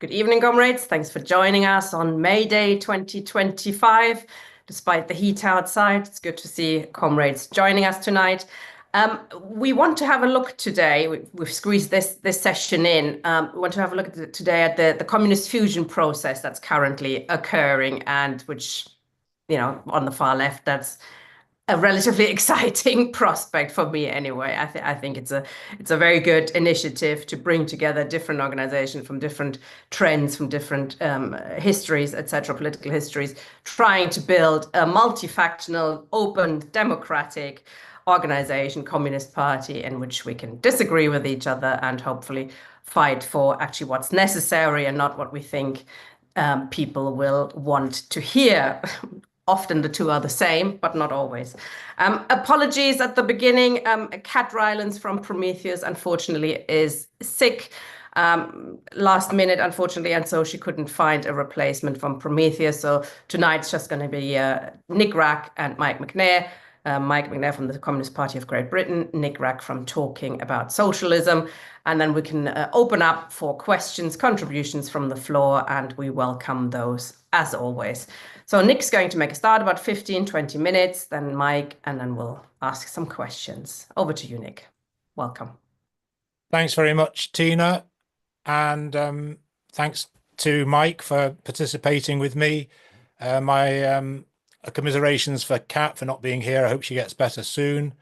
Good evening, comrades. Thanks for joining us on May Day 2025. Despite the heat outside, it's good to see comrades joining us tonight. We want to have a look today. We've squeezed this session in. We want to have a look today at the communist fusion process that's currently occurring, and which, on the far left, that's a relatively exciting prospect for me anyway. I think it's a very good initiative to bring together different organizations from different trends, from different histories, etc., political histories, trying to build a multifactional, open, democratic organization, Communist Party, in which we can disagree with each other and hopefully fight for actually what's necessary and not what we think people will want to hear. Often the two are the same, but not always. Apologies at the beginning. Kat Rylance from Prometheus, unfortunately, is sick last minute, unfortunately, and so she couldn't find a replacement from Prometheus. So tonight's just going to be Nick Rack and Mike McNair. Mike McNair from the Communist Party of Great Britain, Nick Rack from Talking About Socialism. And then we can open up for questions, contributions from the floor, and we welcome those as always. So Nick's going to make a start, about 15, 20 minutes, then Mike, and then we'll ask some questions. Over to you, Nick. Welcome. Thanks very much, Tina. And thanks to Mike for participating with me. My commiserations for Kat for not being here. I hope she gets better soon.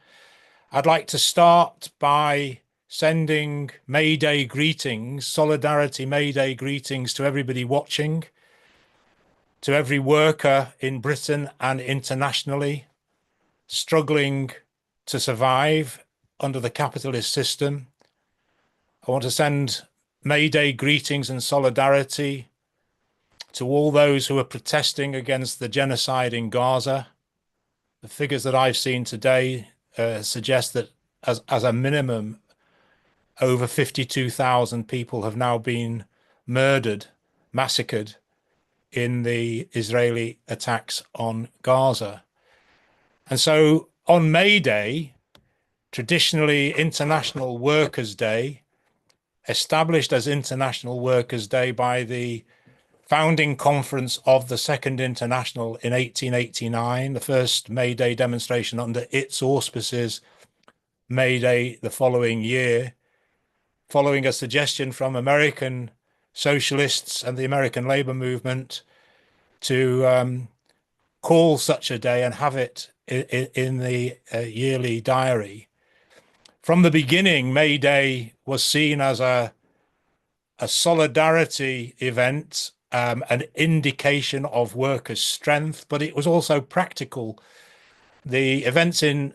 I'd like to start by sending May Day greetings, Solidarity May Day greetings to everybody watching, to every worker in Britain and internationally struggling to survive under the capitalist system. I want to send May Day greetings and solidarity to all those who are protesting against the genocide in Gaza. The figures that I've seen today suggest that as a minimum, over 52,000 people have now been murdered, massacred in the Israeli attacks on Gaza. And so on May Day, traditionally International Workers' Day, established as International Workers' Day by the founding conference of the Second International in 1889, the first May Day demonstration under its auspices, May Day the following year, following a suggestion from American socialists and the American labor movement to call such a day and have it in the yearly diary. From the beginning, May Day was seen as a solidarity event, an indication of workers' strength, but it was also practical. The events in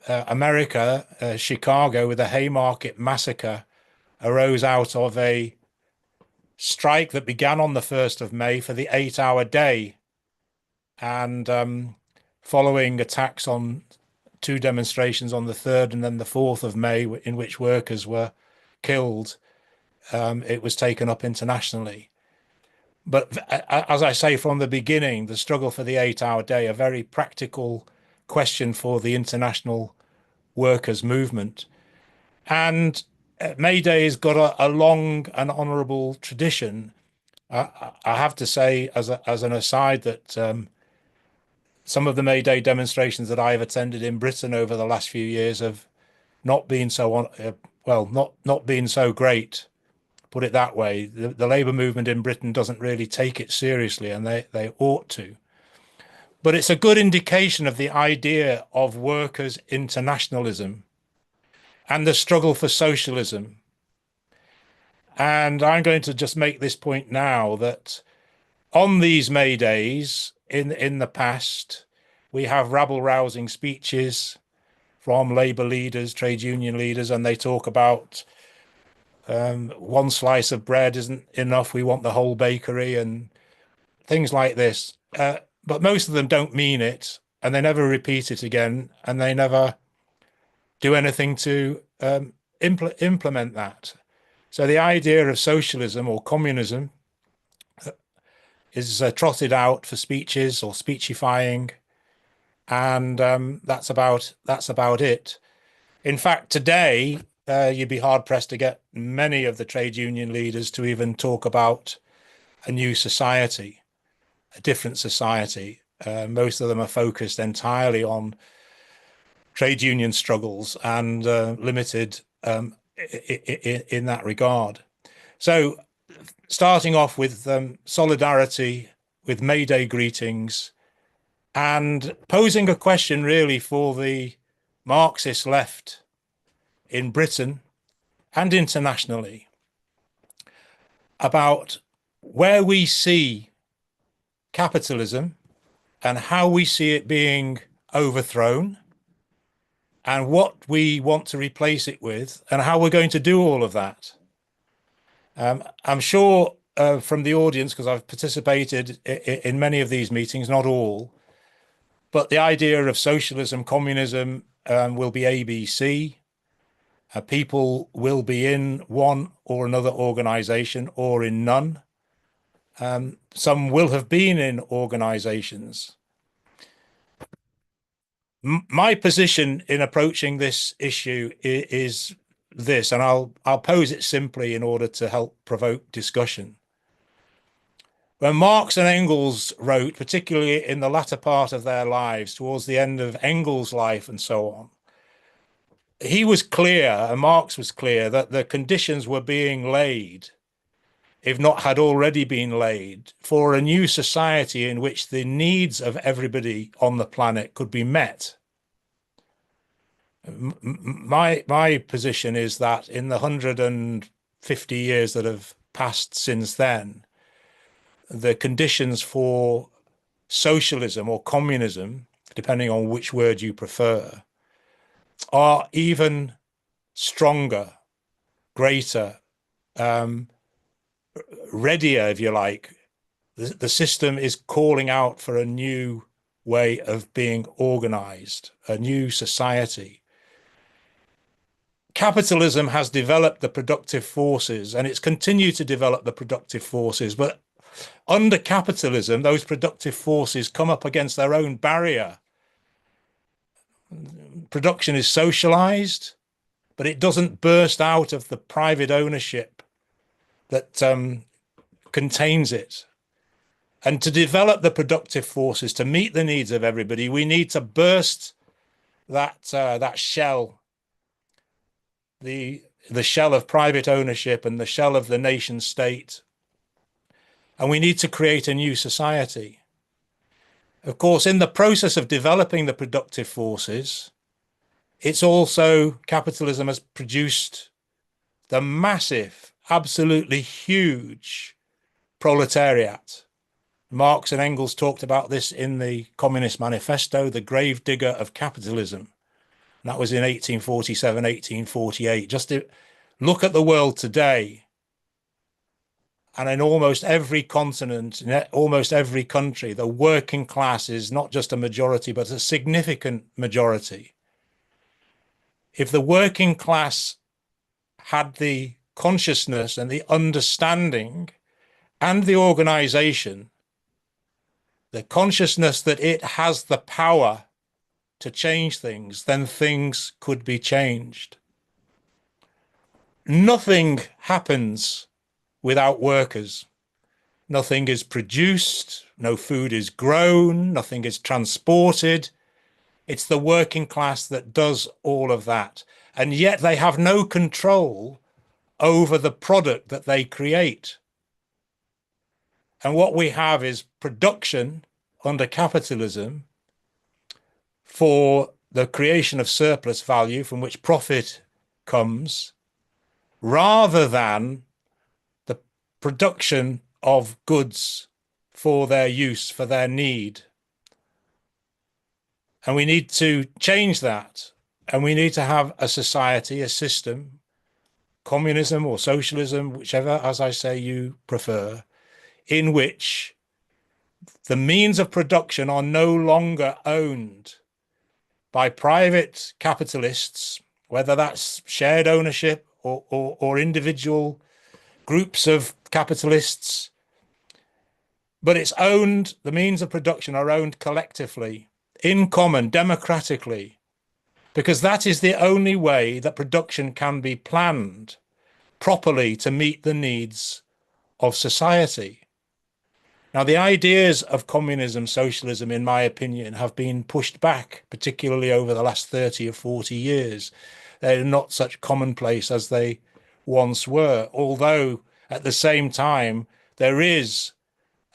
America, Chicago, with the Haymarket Massacre, arose out of a strike that began on the 1st of May for the 8-hour day, and following attacks on two demonstrations on the 3rd and then the 4th of May, in which workers were killed, it was taken up internationally. But as I say, from the beginning, the struggle for the 8-hour day, a very practical question for the international workers' movement. And May Day has got a long and honourable tradition. I have to say, as an aside, that some of the May Day demonstrations that I've attended in Britain over the last few years have not been so not been so great. Put it that way. The labour movement in Britain doesn't really take it seriously, and they ought to. But it's a good indication of the idea of workers' internationalism and the struggle for socialism. And I'm going to just make this point now, that on these May Days in the past, we have rabble-rousing speeches from labour leaders, trade union leaders, and they talk about one slice of bread isn't enough, we want the whole bakery, and things like this. But most of them don't mean it, and they never repeat it again, and they never do anything to implement that. So the idea of socialism or communism is trotted out for speeches or speechifying, and that's about it. In fact, today you'd be hard pressed to get many of the trade union leaders to even talk about a new society, a different society. Most of them are focused entirely on trade union struggles and limited in that regard. So starting off with solidarity, with May Day greetings, and posing a question really for the Marxist left in Britain and internationally about where we see capitalism and how we see it being overthrown and what we want to replace it with and how we're going to do all of that. I'm sure from the audience, because I've participated in many of these meetings, not all, but the idea of socialism, communism will be ABC. People will be in one or another organization or in none. Some will have been in organizations. My position in approaching this issue is this, and I'll pose it simply in order to help provoke discussion. When Marx and Engels wrote, particularly in the latter part of their lives, towards the end of Engels' life and so on, he was clear, and Marx was clear, that the conditions were being laid, if not had already been laid, for a new society in which the needs of everybody on the planet could be met. My position is that in the 150 years that have passed since then, the conditions for socialism or communism, depending on which word you prefer, are even stronger, greater, readier, if you like. The system is calling out for a new way of being organized, a new society. Capitalism has developed the productive forces, and it's continued to develop the productive forces, but under capitalism, those productive forces come up against their own barrier. Production is socialized, but it doesn't burst out of the private ownership that contains it. And to develop the productive forces, to meet the needs of everybody, we need to burst that shell, the shell of private ownership and the shell of the nation state. And we need to create a new society. Of course, in the process of developing the productive forces, it's also, capitalism has produced the massive, absolutely huge proletariat. Marx and Engels talked about this in the Communist Manifesto, the gravedigger of capitalism. And that was in 1847, 1848. Just to look at the world today, and in almost every continent, in almost every country, the working class is not just a majority, but a significant majority. If the working class had the consciousness and the understanding and the organization, the consciousness that it has the power to change things, then things could be changed. Nothing happens without workers. Nothing is produced, no food is grown, nothing is transported. It's the working class that does all of that. And yet they have no control over the product that they create. And what we have is production under capitalism for the creation of surplus value from which profit comes, rather than the production of goods for their use, for their need. And we need to change that. And we need to have a society, a system, communism or socialism, whichever, as I say, you prefer, in which the means of production are no longer owned by private capitalists, whether that's shared ownership or individual groups of capitalists, but it's owned, the means of production are owned collectively, in common, democratically, because that is the only way that production can be planned properly to meet the needs of society. Now, the ideas of communism, socialism, in my opinion, have been pushed back, particularly over the last 30 or 40 years. They're not such commonplace as they once were, although at the same time, there is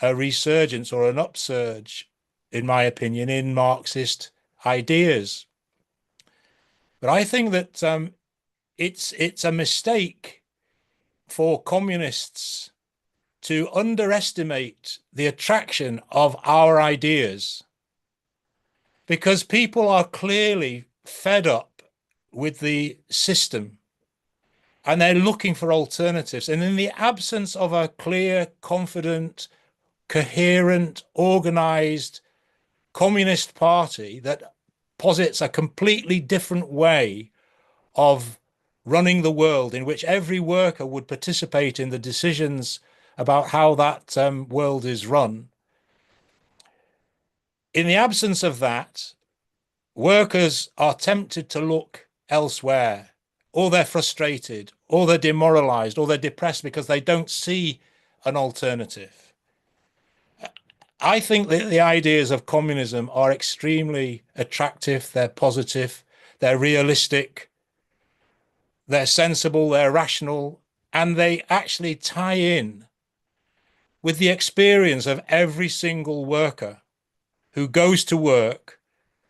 a resurgence or an upsurge, in my opinion, in Marxist ideas. But I think that it's a mistake for communists to underestimate the attraction of our ideas, because people are clearly fed up with the system and they're looking for alternatives. And in the absence of a clear, confident, coherent, organized communist party that posits a completely different way of running the world, in which every worker would participate in the decisions about how that world is run. In the absence of that, workers are tempted to look elsewhere, or they're frustrated, or they're demoralized, or they're depressed because they don't see an alternative. I think that the ideas of communism are extremely attractive, they're positive, they're realistic, they're sensible, they're rational, and they actually tie in with the experience of every single worker who goes to work,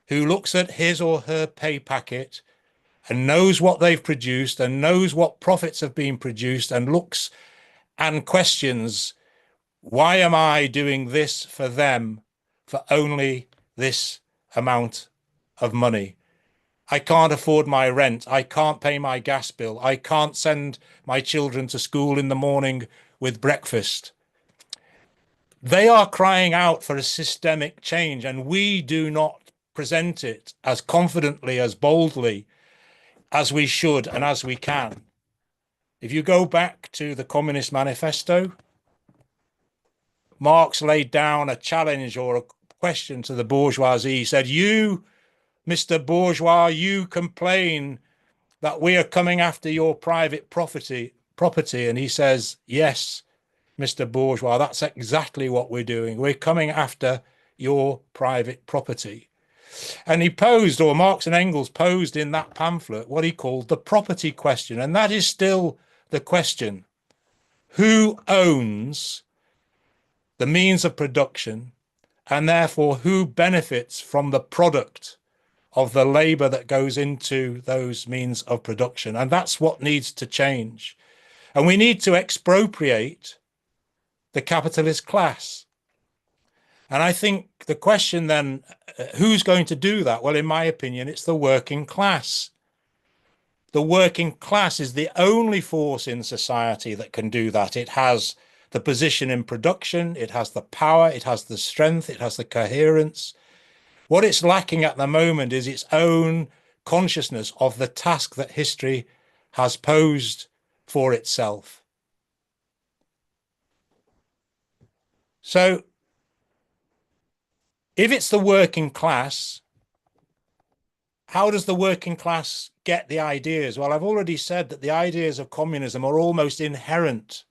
who looks at his or her pay packet and knows what they've produced and knows what profits have been produced, and looks and questions, why am I doing this for them for only this amount of money? I can't afford my rent. I can't pay my gas bill. I can't send my children to school in the morning with breakfast. They are crying out for a systemic change, and we do not present it as confidently, as boldly as we should and as we can. If you go back to the Communist Manifesto, Marx laid down a challenge or a question to the bourgeoisie. He said, you, Mr. Bourgeois, you complain that we are coming after your private property. And he says, yes, Mr. Bourgeois, that's exactly what we're doing. We're coming after your private property. And he posed, or Marx and Engels posed in that pamphlet, what he called the property question. And that is still the question. Who owns the means of production, and therefore who benefits from the product of the labor that goes into those means of production? And that's what needs to change. And we need to expropriate the capitalist class. And I think the question then, who's going to do that? Well, in my opinion, it's the working class. The working class is the only force in society that can do that. It has the position in production, it has the power, it has the strength, it has the coherence. What it's lacking at the moment is its own consciousness of the task that history has posed for itself. So if it's the working class, how does the working class get the ideas? Well, I've already said that the ideas of communism are almost inherent.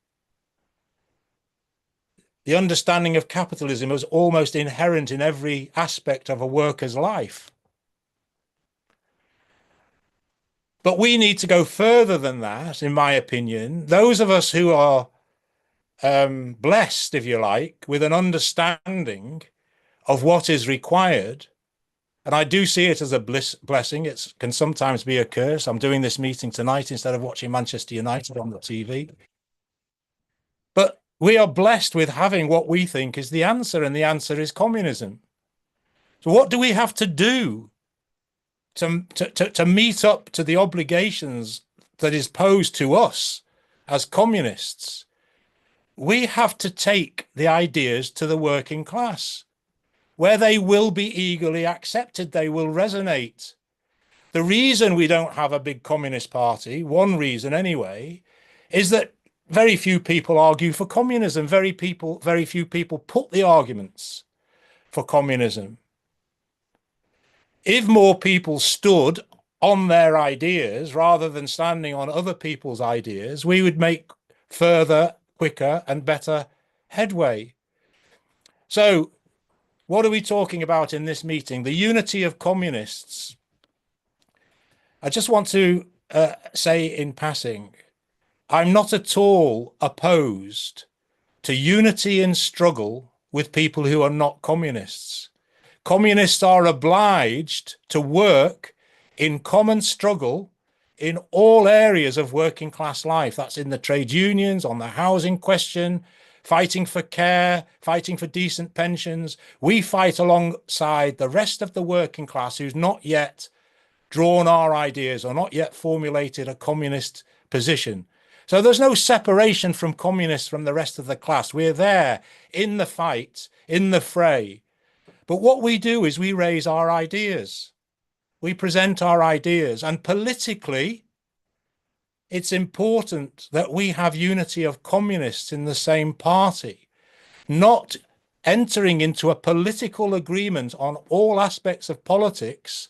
The understanding of capitalism is almost inherent in every aspect of a worker's life. But we need to go further than that, in my opinion. Those of us who are blessed, if you like, with an understanding of what is required, and I do see it as a blessing. It can sometimes be a curse. I'm doing this meeting tonight instead of watching Manchester United on the TV. But we are blessed with having what we think is the answer, and the answer is communism. So what do we have to do to meet up to the obligations that is posed to us as communists? We have to take the ideas to the working class, where they will be eagerly accepted. They will resonate. The reason we don't have a big communist party, one reason anyway, is that very few people argue for communism. Very few people put the arguments for communism. If more people stood on their ideas rather than standing on other people's ideas, we would make further, quicker, and better headway. So, what are we talking about in this meeting? The unity of communists. I just want to say in passing, I'm not at all opposed to unity in struggle with people who are not communists. Communists are obliged to work in common struggle in all areas of working class life. That's in the trade unions, on the housing question, fighting for care, fighting for decent pensions. We fight alongside the rest of the working class who's not yet drawn our ideas or not yet formulated a communist position. So there's no separation from communists from the rest of the class. We're there in the fight, in the fray. But what we do is we raise our ideas. We present our ideas. And politically, it's important that we have unity of communists in the same party, not entering into a political agreement on all aspects of politics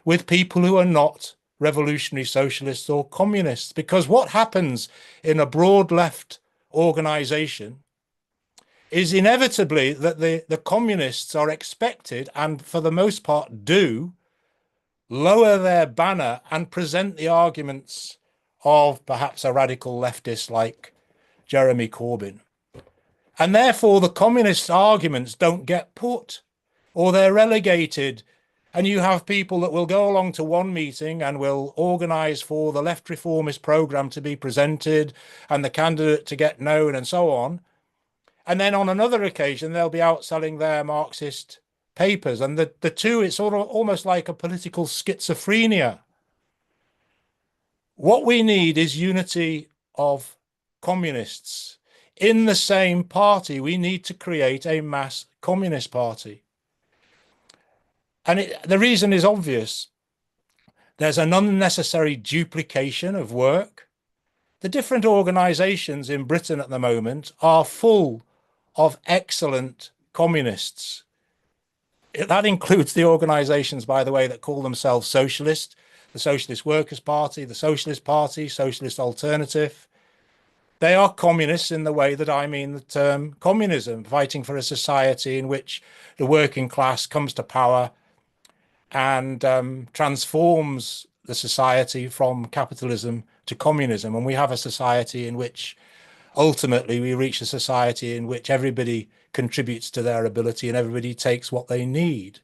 with people who are not revolutionary socialists or communists. Because what happens in a broad left organization is inevitably that the communists are expected, and for the most part do, lower their banner and present the arguments of perhaps a radical leftist like Jeremy Corbyn. And therefore the communist arguments don't get put, or they're relegated. And you have people that will go along to one meeting and will organise for the left reformist programme to be presented and the candidate to get known and so on. And then on another occasion, they'll be out selling their Marxist papers. And the two, it's sort of almost like a political schizophrenia. What we need is unity of communists. In the same party, we need to create a mass communist party. And the reason is obvious. There's an unnecessary duplication of work. The different organizations in Britain at the moment are full of excellent communists. That includes the organizations, by the way, that call themselves socialist, the Socialist Workers' Party, the Socialist Party, Socialist Alternative. They are communists in the way that I mean the term communism, fighting for a society in which the working class comes to power and transforms the society from capitalism to communism. And we have a society in which ultimately we reach a society in which everybody contributes to their ability and everybody takes what they need.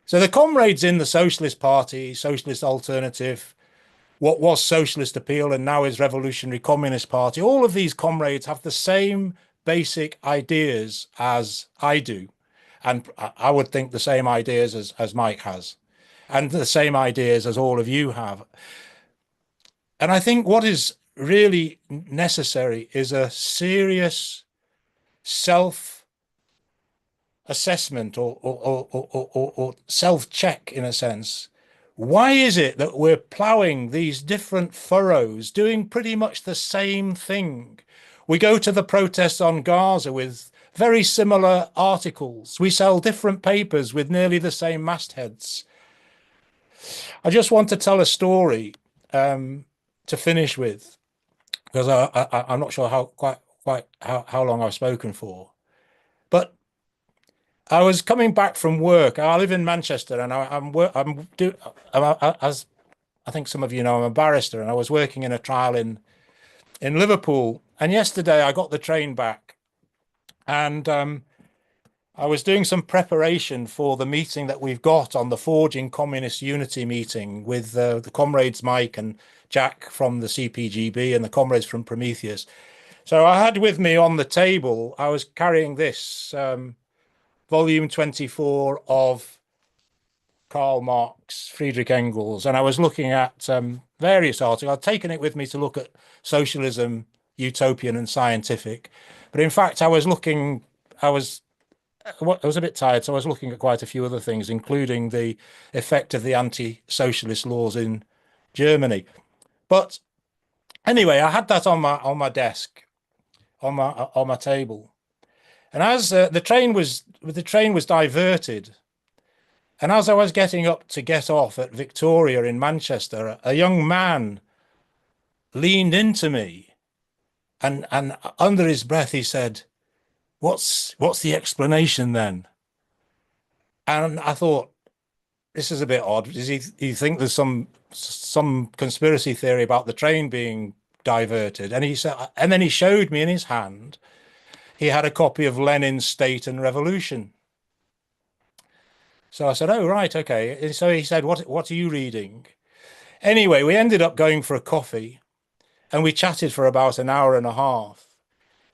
So the comrades in the Socialist Party, Socialist Alternative, what was Socialist Appeal and now is Revolutionary Communist Party, all of these comrades have the same basic ideas as I do. And I would think the same ideas as Mike has, and the same ideas as all of you have. And I think what is really necessary is a serious self-assessment or self-check, in a sense. Why is it that we're ploughing these different furrows, doing pretty much the same thing? We go to the protests on Gaza with very similar articles. We sell different papers with nearly the same mastheads. I just want to tell a story to finish with, because I'm not sure how long I've spoken for. But I was coming back from work. I live in Manchester, and as I think some of you know, I'm a barrister, and I was working in a trial in Liverpool. And yesterday I got the train back. And I was doing some preparation for the meeting that we've got on the Forging Communist Unity meeting with the comrades Mike and Jack from the CPGB and the comrades from Prometheus. So I had with me on the table, I was carrying this volume 24 of Karl Marx, Friedrich Engels, and I was looking at various articles. I'd taken it with me to look at socialism, utopian and scientific. But in fact, I was a bit tired, so I was looking at quite a few other things, including the effect of the anti-socialist laws in Germany. But anyway, I had that on my desk, on my table, and as the train was diverted, And as I was getting up to get off at Victoria in Manchester, a young man leaned into me and under his breath he said, what's the explanation then? And I thought, this is a bit odd. Does he think there's some conspiracy theory about the train being diverted? And he said, and then he showed me in his hand, he had a copy of Lenin's State and Revolution. So I said, oh, right, okay. And so he said, what are you reading? Anyway, we ended up going for a coffee and we chatted for about an hour and a half.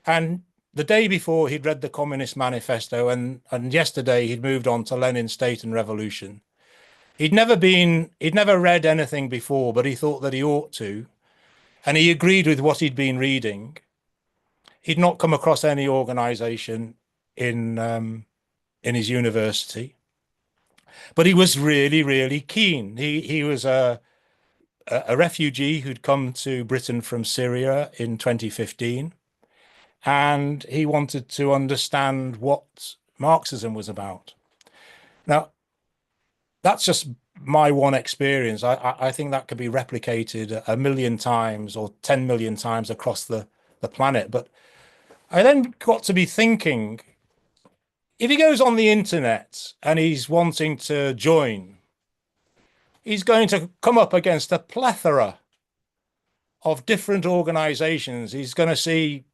And the day before he'd read the Communist Manifesto and yesterday he'd moved on to Lenin's State and Revolution. He'd never read anything before, but he thought that he ought to. And he agreed with what he'd been reading. He'd not come across any organization in his university, but he was really, really keen. He was a refugee who'd come to Britain from Syria in 2015, and he wanted to understand what Marxism was about. Now, that's just my one experience. I think that could be replicated 1 million times or 10 million times across the planet. But I then got to be thinking, if he goes on the internet and he's wanting to join, he's going to come up against a plethora of different organizations. He's going to see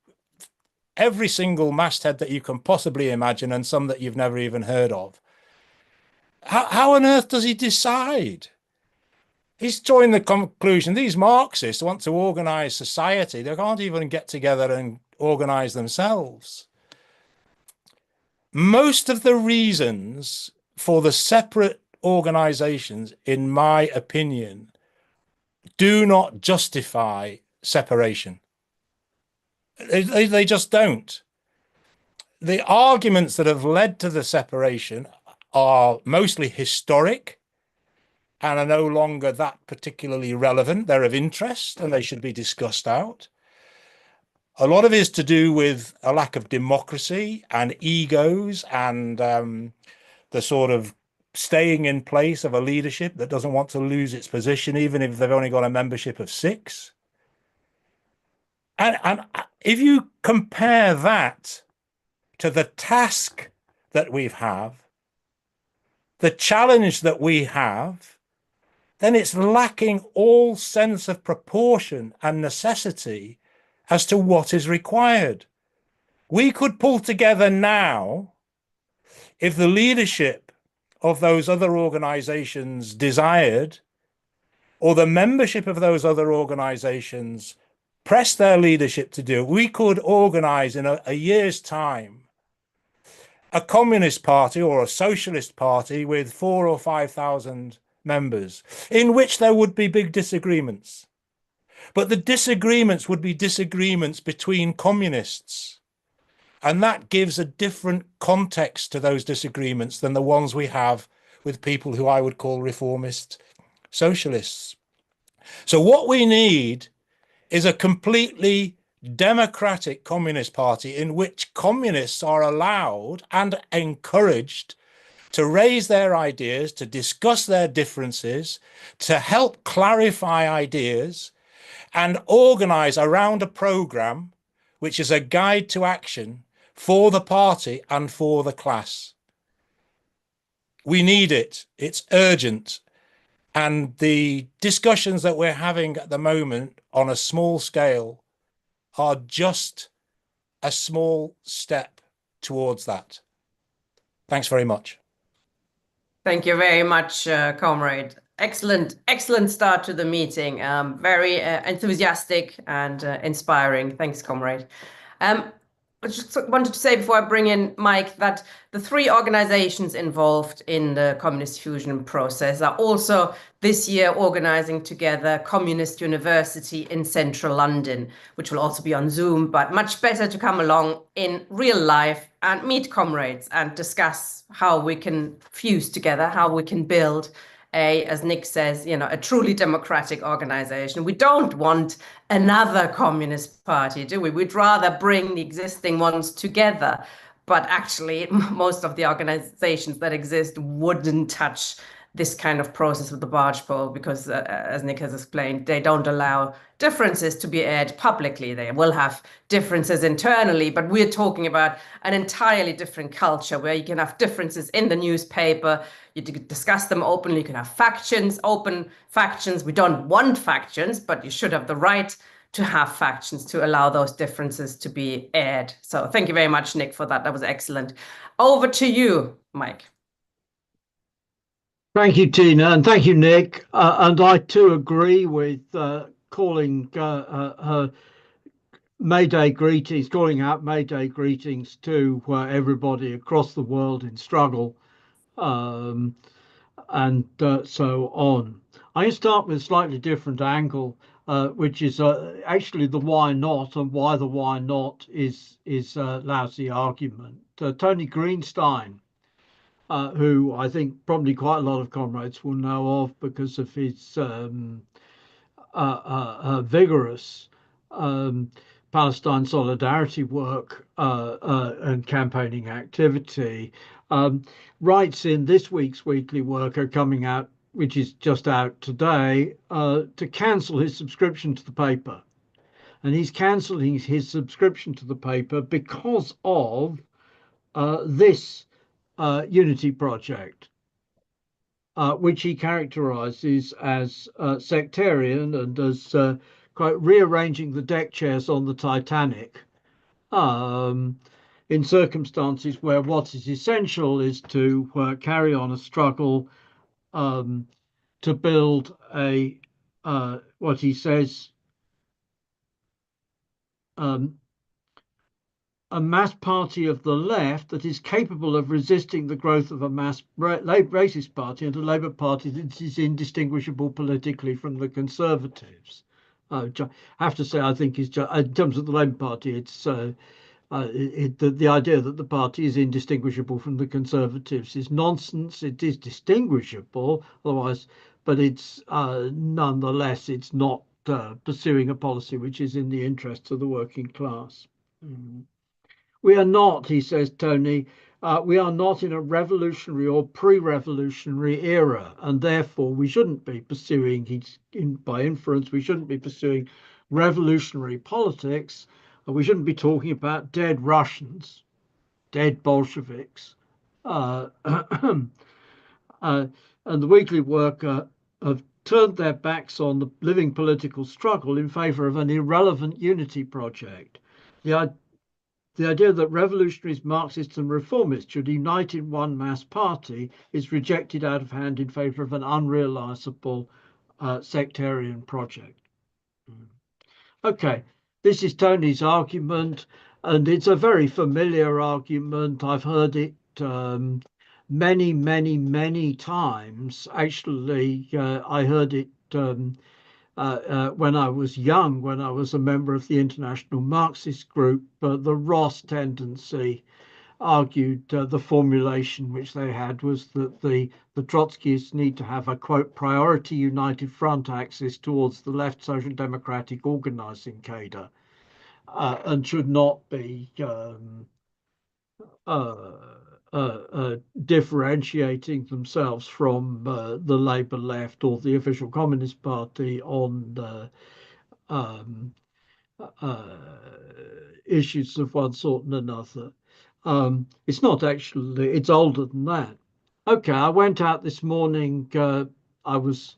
every single masthead that you can possibly imagine and some that you've never even heard of. How on earth does he decide? He's drawing the conclusion these Marxists want to organize society. They can't even get together and organize themselves. Most of the reasons for the separate organizations, in my opinion, do not justify separation. They just don't. The arguments that have led to the separation are mostly historic and are no longer that particularly relevant. They're of interest and they should be discussed out. A lot of it is to do with a lack of democracy and egos and the sort of staying in place of a leadership that doesn't want to lose its position, even if they've only got a membership of 6. And if you compare that to the task that we have, the challenge that we have, then it's lacking all sense of proportion and necessity as to what is required. We could pull together now, if the leadership of those other organizations desired, or the membership of those other organizations pressed their leadership to do, we could organize in a year's time a communist party or a socialist party with 4,000 or 5,000 members, in which there would be big disagreements. But the disagreements would be disagreements between communists. And that gives a different context to those disagreements than the ones we have with people who I would call reformist socialists. So what we need is a completely democratic communist party in which communists are allowed and encouraged to raise their ideas, to discuss their differences, to help clarify ideas and organize around a program which is a guide to action for the party and for the class. We need it. It's urgent. And the discussions that we're having at the moment on a small scale are just a small step towards that. Thanks very much. Thank you very much, comrade. Excellent start to the meeting. Very enthusiastic and inspiring. Thanks, comrade. I just wanted to say before I bring in Mike that the 3 organizations involved in the communist fusion process are also this year organizing together Communist University in central London, which will also be on Zoom, but much better to come along in real life and meet comrades and discuss how we can fuse together, how we can build as Nick says, a truly democratic organization. We don't want another communist party, do we? We'd rather bring the existing ones together. but actually most of the organizations that exist wouldn't touch this kind of process with the barge pole because, as Nick has explained, they don't allow differences to be aired publicly. They will have differences internally, but we're talking about an entirely different culture where you can have differences in the newspaper, you discuss them openly, you can have factions, open factions. We don't want factions, but you should have the right to have factions to allow those differences to be aired. So thank you very much, Nick, for that. That was excellent. Over to you, Mike. Thank you, Tina, and thank you, Nick. And I too agree with calling her May Day greetings, calling out May Day greetings to everybody across the world in struggle, um, and so on. I start with a slightly different angle, which is actually the why not, and why the why not is a lousy argument. Tony Greenstein, who I think probably quite a lot of comrades will know of because of his vigorous Palestine solidarity work and campaigning activity, writes in this week's weekly worker coming out, which is just out today, to cancel his subscription to the paper. And he's cancelling his subscription to the paper because of this Unity project, which he characterizes as sectarian and as quite rearranging the deck chairs on the Titanic, in circumstances where what is essential is to carry on a struggle to build a what he says um, a mass party of the left that is capable of resisting the growth of a mass racist party and a Labour Party that is indistinguishable politically from the Conservatives. I have to say, I think is in terms of the Labour Party, it's the idea that the party is indistinguishable from the Conservatives is nonsense. It is distinguishable, otherwise, but it's nonetheless it's not pursuing a policy which is in the interests of the working class. We are not, he says, Tony, we are not in a revolutionary or pre-revolutionary era, and therefore we shouldn't be pursuing, by inference, we shouldn't be pursuing revolutionary politics. We shouldn't be talking about dead Russians, dead Bolsheviks. And the weekly worker have turned their backs on the living political struggle in favour of an irrelevant unity project. The idea that revolutionaries, Marxists and reformists should unite in one mass party is rejected out of hand in favour of an unrealisable sectarian project. Okay, this is Tony's argument, and it's a very familiar argument. I've heard it many, many, many times. Actually, I heard it when I was young, when I was a member of the International Marxist Group. The Ross tendency argued the formulation which they had was that the Trotskyists need to have a, quote, priority united front axis towards the left social democratic organizing cadre, and should not be differentiating themselves from the Labour left or the official Communist Party on the issues of one sort and another. It's not actually, it's older than that. Okay, I went out this morning. I was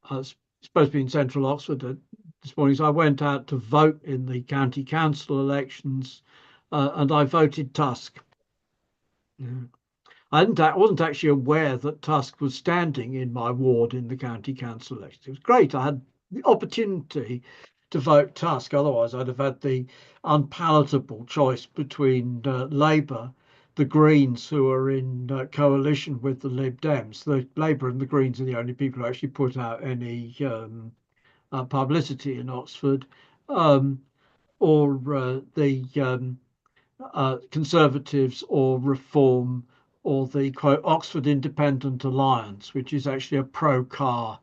supposed to be in central Oxford this morning, so I went out to vote in the county council elections, and I voted Tusk. I wasn't actually aware that Tusk was standing in my ward in the county council election. It was great. I had the opportunity to vote Tusk. Otherwise, I'd have had the unpalatable choice between Labour, the Greens, who are in coalition with the Lib Dems. The Labour and the Greens are the only people who actually put out any publicity in Oxford, or the Conservatives or Reform, or the, quote, Oxford Independent Alliance, which is actually a pro-car.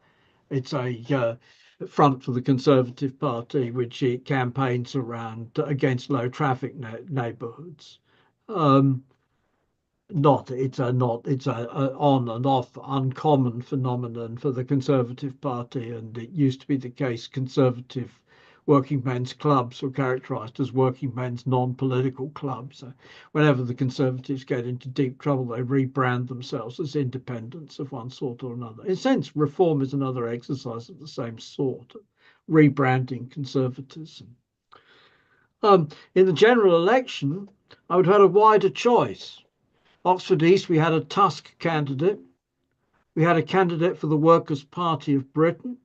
It's a front for the Conservative Party, which it campaigns around against low traffic neighbourhoods. It's a on and off uncommon phenomenon for the Conservative Party, and it used to be the case conservative working men's clubs were characterized as working men's non-political clubs. So whenever the Conservatives get into deep trouble, they rebrand themselves as independents of one sort or another. In a sense, reform is another exercise of the same sort, rebranding conservatism. In the general election, I would have had a wider choice. Oxford East, we had a Tusk candidate. We had a candidate for the Workers' Party of Britain,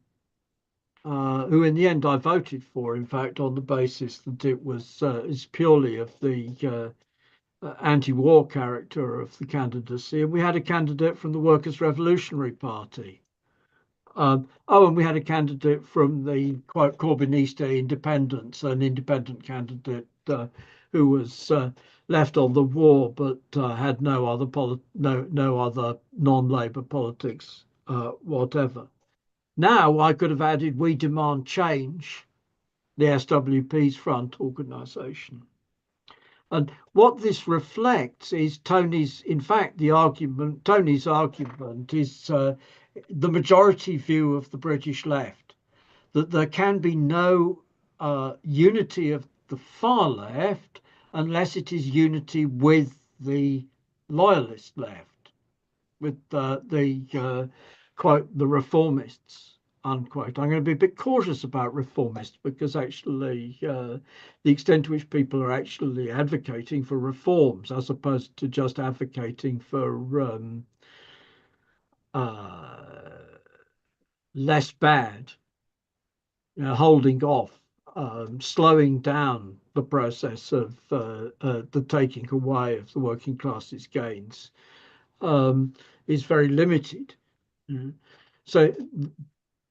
who in the end I voted for, in fact, on the basis that it was is purely of the anti-war character of the candidacy. And we had a candidate from the Workers' Revolutionary Party. And we had a candidate from the quote Corbynista Independents, an independent candidate who was left on the war but had no other non-Labour politics whatever. Now I could have added We Demand Change, the SWP's front organisation. And what this reflects is Tony's argument is the majority view of the British left, that there can be no unity of the far left unless it is unity with the loyalist left, with the quote, the reformists, unquote. I'm going to be a bit cautious about reformists because actually the extent to which people are actually advocating for reforms as opposed to just advocating for less bad, holding off, slowing down the process of the taking away of the working class's gains is very limited. So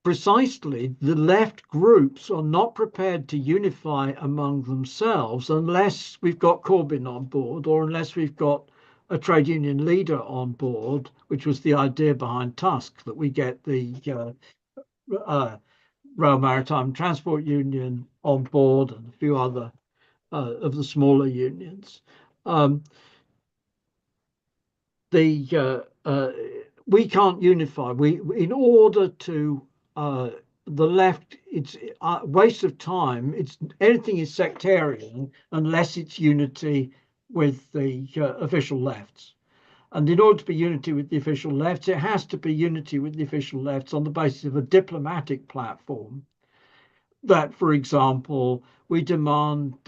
precisely the left groups are not prepared to unify among themselves unless we've got Corbyn on board or unless we've got a trade union leader on board, which was the idea behind Tusk, that we get the Rail Maritime Transport Union on board and a few other of the smaller unions. We can't unify. In order to the left, it's a waste of time. Anything is sectarian unless it's unity with the official lefts. And in order to be unity with the official lefts, it has to be unity with the official lefts on the basis of a diplomatic platform. That, for example, we demand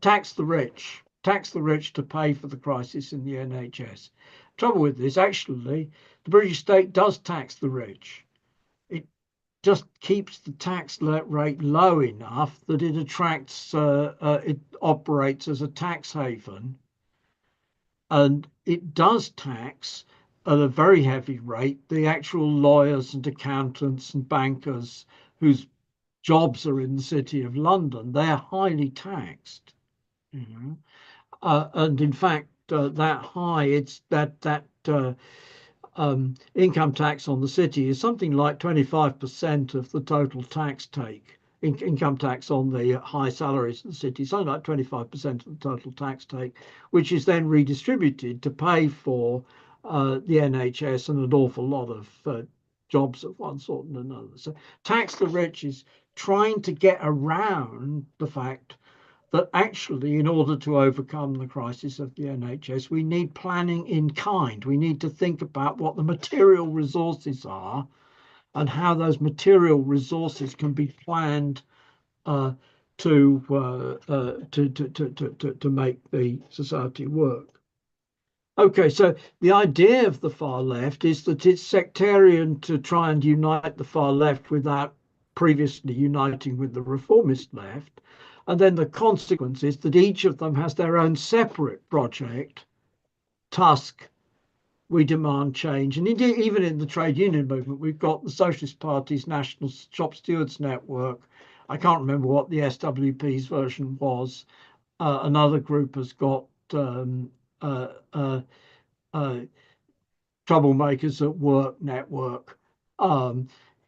tax the rich to pay for the crisis in the NHS. Trouble with this, actually, the British state does tax the rich. It just keeps the tax rate low enough that it attracts, it operates as a tax haven. And it does tax at a very heavy rate the actual lawyers and accountants and bankers whose jobs are in the City of London. They're highly taxed. And in fact, that high, it's that income tax on the city is something like 25% of the total tax take. Income tax on the high salaries of the city, something like 25% of the total tax take, which is then redistributed to pay for the NHS and an awful lot of jobs of one sort and another. So tax the rich is trying to get around the fact that actually, in order to overcome the crisis of the NHS, we need planning in kind. We need to think about what the material resources are and how those material resources can be planned to make the society work. Okay, so the idea of the far left is that it's sectarian to try and unite the far left without previously uniting with the reformist left. And then the consequence is that each of them has their own separate project. Tusk, We Demand Change. And indeed, even in the trade union movement, we've got the Socialist Party's National Shop Stewards Network. I can't remember what the SWP's version was. Another group has got Troublemakers at Work Network.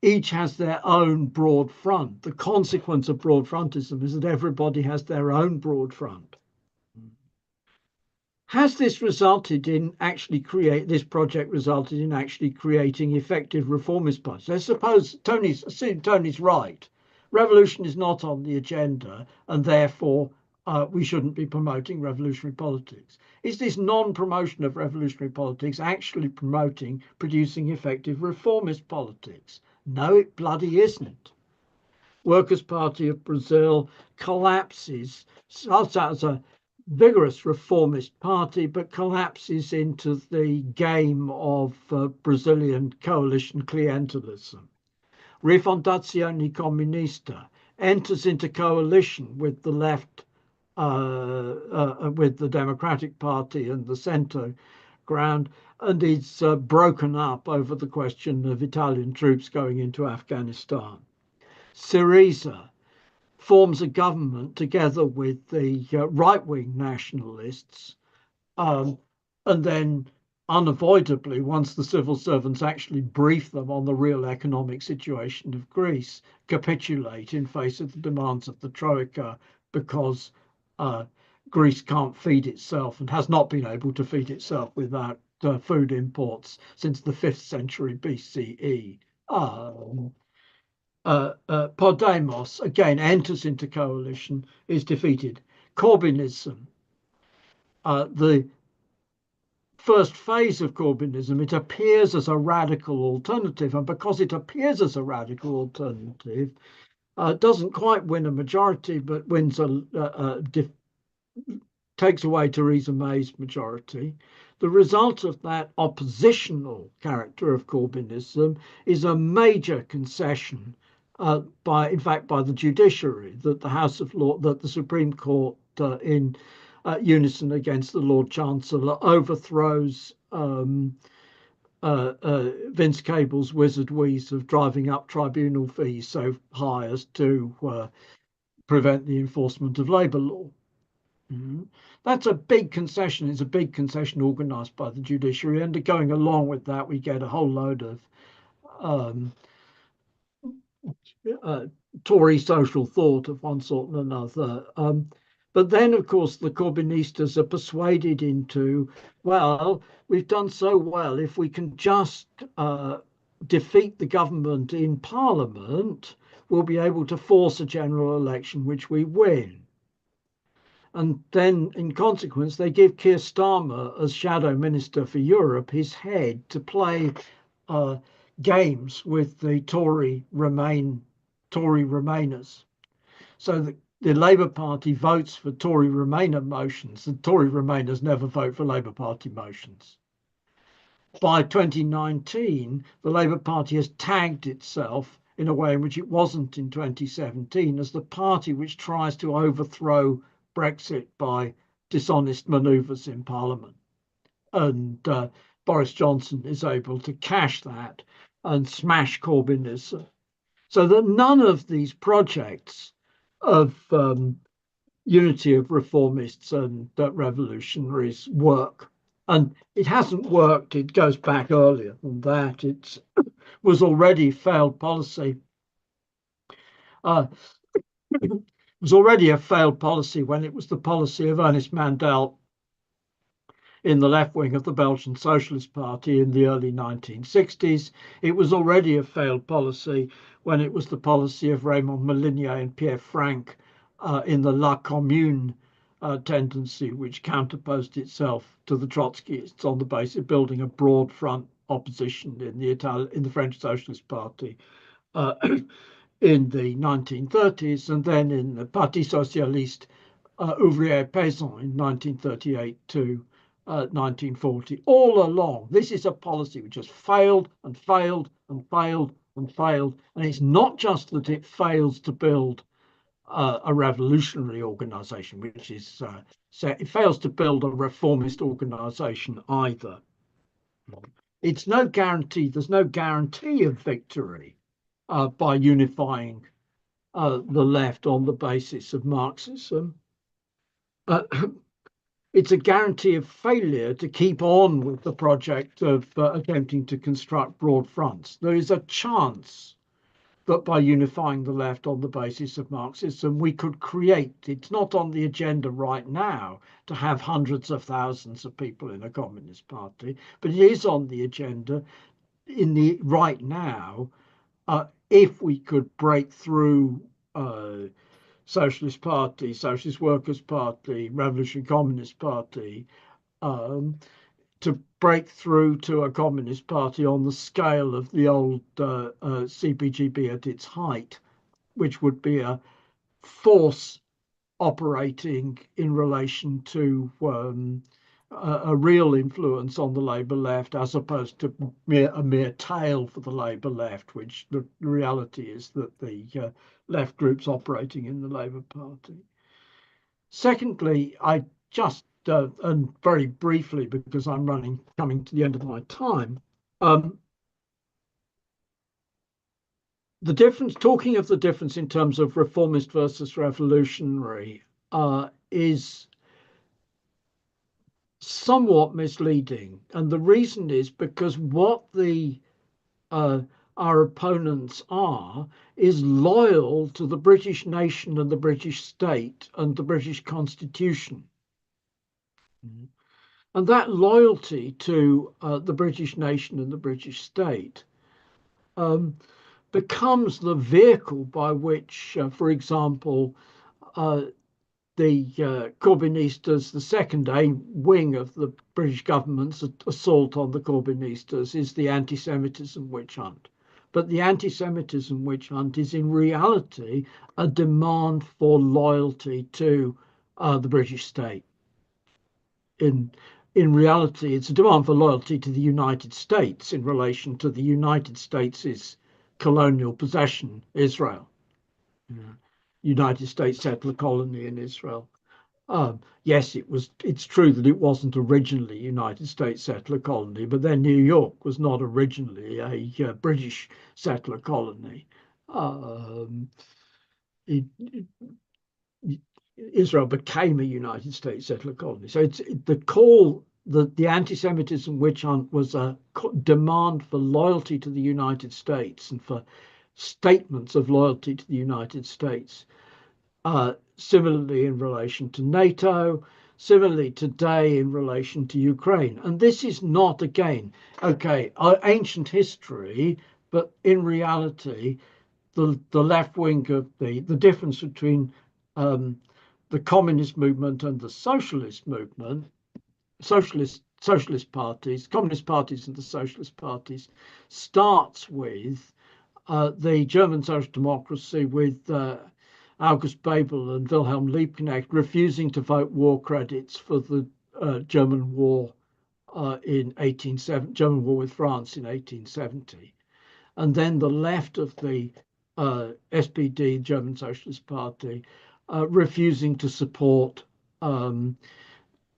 Each has their own broad front. The consequence of broad frontism is that everybody has their own broad front. Has this resulted in this project resulted in actually creating effective reformist parties? I suppose Tony's right. Revolution is not on the agenda, and therefore we shouldn't be promoting revolutionary politics. Is this non-promotion of revolutionary politics actually producing effective reformist politics? No, it bloody isn't. Workers' Party of Brazil collapses, starts out as a vigorous reformist party, but collapses into the game of Brazilian coalition clientelism. Rifondazione Comunista enters into coalition with the left, with the Democratic Party and the centre ground, and is broken up over the question of Italian troops going into Afghanistan. Syriza forms a government together with the right-wing nationalists, and then unavoidably, once the civil servants actually brief them on the real economic situation of Greece, capitulate in face of the demands of the Troika, because Greece can't feed itself and has not been able to feed itself without food imports since the 5th century BCE. Podemos again enters into coalition, is defeated. Corbynism, the first phase of Corbynism, it appears as a radical alternative, and because it appears as a radical alternative, doesn't quite win a majority, but wins takes away Theresa May's majority. The result of that oppositional character of Corbynism is a major concession by the judiciary, that the House of Lords, that the Supreme Court, in unison against the Lord Chancellor, overthrows Vince Cable's wizard ways of driving up tribunal fees so high as to prevent the enforcement of labour law. That's a big concession. It's a big concession organised by the judiciary, and going along with that, we get a whole load of Tory social thought of one sort and another. But then, of course, the Corbynistas are persuaded into, well, we've done so well. If we can just defeat the government in Parliament, we'll be able to force a general election, which we win. And then, in consequence, they give Keir Starmer, as Shadow Minister for Europe, his head to play games with the Tory Remainers. So the Labour Party votes for Tory Remainer motions. The Tory Remainers never vote for Labour Party motions. By 2019, the Labour Party has tagged itself in a way in which it wasn't in 2017 as the party which tries to overthrow Brexit by dishonest manoeuvres in Parliament. And Boris Johnson is able to cash that and smash Corbynism. So that none of these projects of unity of reformists and revolutionaries work. And it hasn't worked. It goes back earlier than that. It was already failed policy. It was already a failed policy when it was the policy of Ernest Mandel in the left wing of the Belgian Socialist Party in the early 1960s. It was already a failed policy when it was the policy of Raymond Molinier and Pierre Franck in the La Commune tendency, which counterposed itself to the Trotskyists on the basis of building a broad front opposition in the French Socialist Party in the 1930s, and then in the Parti Socialiste Ouvrier Paysan in 1938 to 1940. All along, this is a policy which has failed and failed and failed and failed. And it's not just that it fails to build a revolutionary organization, which is it fails to build a reformist organization either. It's no guarantee, there's no guarantee of victory by unifying the left on the basis of Marxism. It's a guarantee of failure to keep on with the project of attempting to construct broad fronts. There is a chance that by unifying the left on the basis of Marxism, we could create, it's not on the agenda right now to have hundreds of thousands of people in a communist party, but it is on the agenda in the right now, if we could break through Socialist Party, Socialist Workers' Party, Revolutionary Communist Party, to break through to a communist party on the scale of the old CPGB at its height, which would be a force operating in relation to a real influence on the Labour left, as opposed to a mere tail for the Labour left, which the reality is that the left groups operating in the Labour Party. Secondly, I just and very briefly, because I'm coming to the end of my time, the difference, talking of the difference in terms of reformist versus revolutionary, is somewhat misleading. And the reason is because what our opponents are is loyal to the British nation and the British state and the British constitution. And that loyalty to the British nation and the British state becomes the vehicle by which, for example, the Corbynistas, the second wing of the British government's assault on the Corbynistas, is the anti-Semitism witch hunt. But the anti-Semitism witch hunt is in reality a demand for loyalty to the British state. In reality, it's a demand for loyalty to the United States in relation to the United States' colonial possession, Israel. United States settler colony in Israel. Yes, it's true that it wasn't originally a United States settler colony, but then New York was not originally a British settler colony. Israel became a United States settler colony. So it's the call that the anti-Semitism witch hunt was a demand for loyalty to the United States and for statements of loyalty to the United States. Similarly in relation to NATO, similarly today in relation to Ukraine. And this is not, again, ancient history, but in reality, the left wing of the difference between the communist movement and the socialist movement, socialist parties, communist parties and the socialist parties, starts with the German social democracy with August Bebel and Wilhelm Liebknecht refusing to vote war credits for the German war German war with France in 1870, and then the left of the SPD, German Socialist Party, refusing to support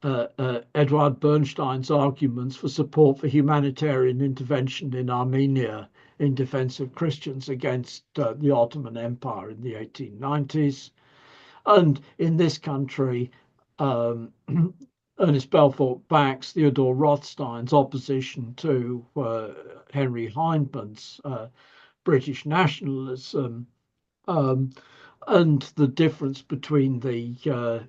Eduard Bernstein's arguments for support for humanitarian intervention in Armenia in defense of Christians against the Ottoman Empire in the 1890s. And in this country, Ernest Belfort backs Theodore Rothstein's opposition to Henry Hyndman's British nationalism, and the difference between the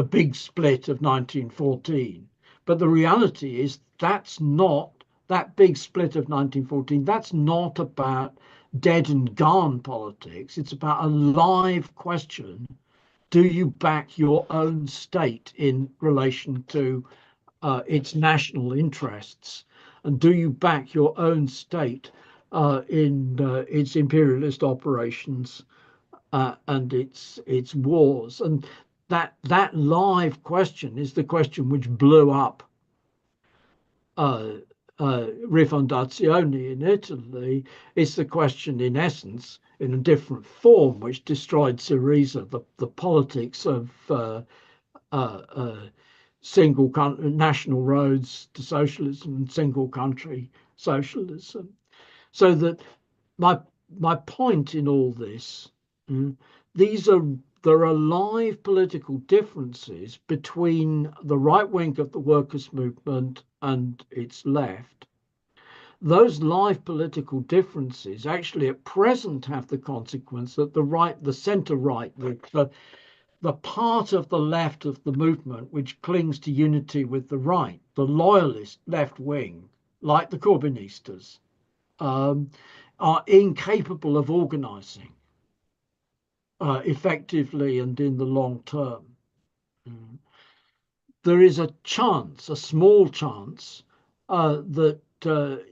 big split of 1914. But the reality is that's not that big split of 1914. That's not about dead and gone politics. It's about a live question. Do you back your own state in relation to its national interests? And do you back your own state in its imperialist operations and its wars? And that live question is the question which blew up Rifondazione in Italy. It's the question, in essence, in a different form, which destroyed Syriza, the politics of single national roads to socialism and single country socialism. So that my point in all this, there are live political differences between the right wing of the workers' movement and its left those live political differences actually at present have the consequence that the centre right, the part of the left of the movement which clings to unity with the right, the loyalist left wing, like the Corbynistas, are incapable of organising effectively and in the long term. There is a chance, a small chance, that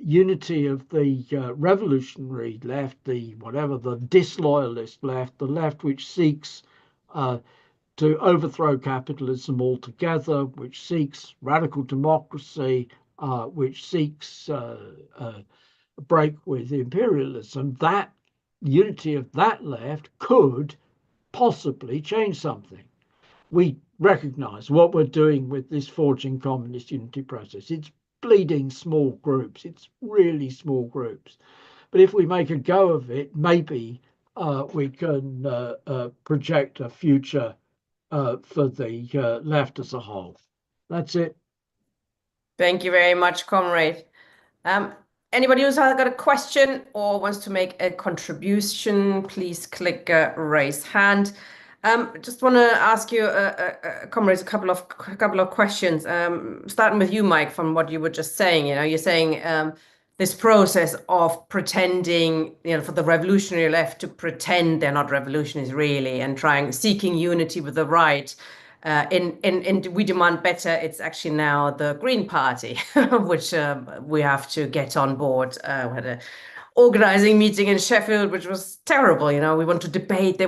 unity of the revolutionary left, the disloyalist left, the left which seeks to overthrow capitalism altogether, which seeks radical democracy, which seeks a break with imperialism, that unity of that left could possibly change something. We recognize what we're doing with this forging communist unity process. It's bleeding small groups. It's really small groups. But if we make a go of it, maybe we can project a future for the left as a whole. That's it. Thank you very much, comrade. Anybody who's got a question or wants to make a contribution, please click raise hand. Just want to ask you, comrades, a couple of questions. Starting with you, Mike, from what you were just saying. You're saying this process of pretending, for the revolutionary left to pretend they're not revolutionaries really, and seeking unity with the right. In We Demand Better, it's actually now the Green Party, which we have to get on board. We had a organizing meeting in Sheffield, which was terrible. They want to debate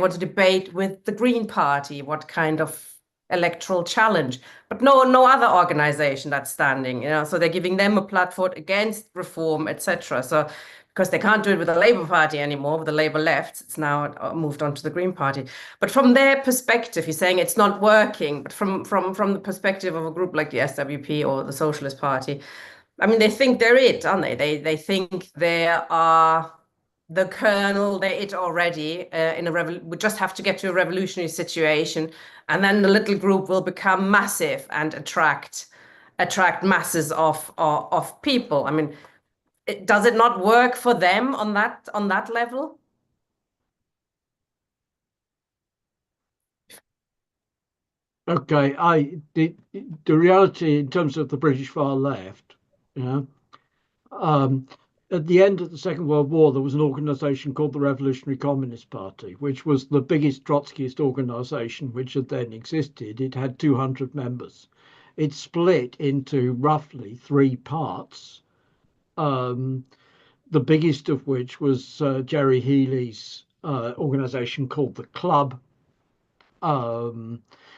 with the Green Party what kind of electoral challenge, but no other organization that's standing. So they're giving them a platform against reform, etc. So because they can't do it with the Labour Party anymore, with the Labour left, it's now moved on to the Green Party. But from their perspective, you're saying it's not working. But from the perspective of a group like the SWP or the Socialist Party, I mean, they think they're it, aren't they? They think they are the kernel, they're it already. We just have to get to a revolutionary situation, and then the little group will become massive and attract masses of people. I mean, does it not work for them on that level? Okay, the reality in terms of the British far left, at the end of the Second World War, there was an organization called the Revolutionary Communist Party, which was the biggest Trotskyist organization which had then existed. It had 200 members. It split into roughly three parts. The biggest of which was Jerry Healy's organization called the Club,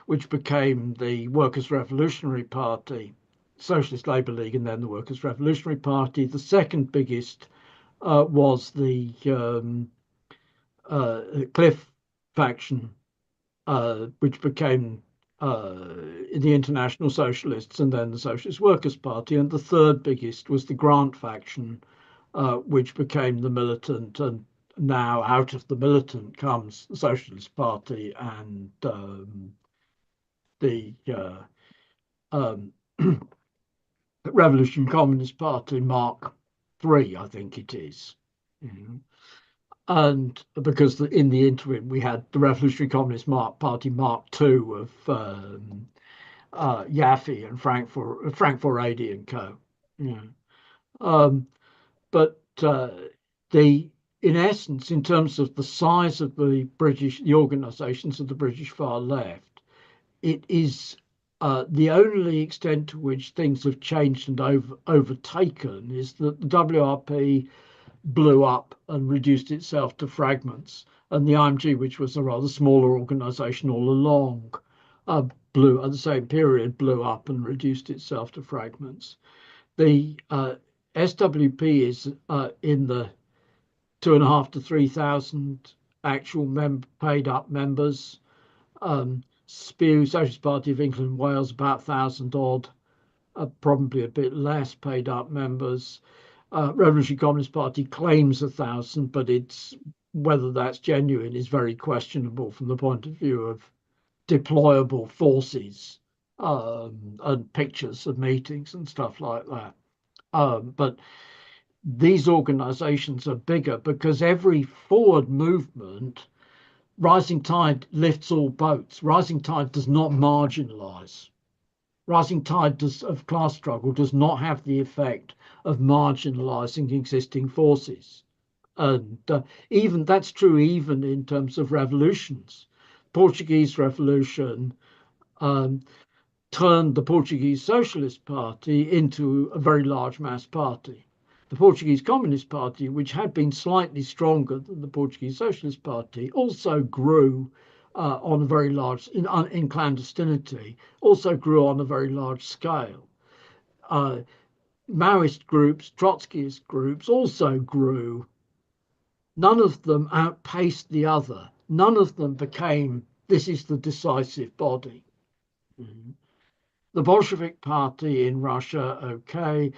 which became the Workers' Revolutionary Party, Socialist Labour League, and then the Workers' Revolutionary Party. The second biggest was the Cliff faction, which became the International Socialists and then the Socialist Workers' Party. And the third biggest was the Grant faction, which became the Militant, and now out of the Militant comes the Socialist Party and the Revolutionary Communist Party Mark III, I think it is. And because in the interim we had the Revolutionary Communist Party Mark II of Yaffe and Frank Furedi and co. But in essence, in terms of the size of the organisations of the British far left, it is the only extent to which things have changed and overtaken is that the WRP blew up and reduced itself to fragments, and the IMG, which was a rather smaller organisation all along, at the same period blew up and reduced itself to fragments. The SWP is in the 2,500 to 3,000 actual paid up members. SPEW, Socialist Party of England and Wales, about 1,000 odd, probably a bit less paid up members. Revolutionary Communist Party claims 1,000, but whether that's genuine is very questionable from the point of view of deployable forces and pictures of meetings and stuff like that. But these organizations are bigger because every forward movement, rising tide lifts all boats. Rising tide does not marginalize. Rising tide of class struggle does not have the effect of marginalizing existing forces. And even that's true even in terms of revolutions. Portuguese Revolution turned the Portuguese Socialist Party into a very large mass party. The Portuguese Communist Party, which had been slightly stronger than the Portuguese Socialist Party, also grew on a very large, in clandestinity, also grew on a very large scale. Maoist groups, Trotskyist groups also grew. None of them outpaced the other. None of them became, this is the decisive body. Mm-hmm. The Bolshevik Party in Russia, okay,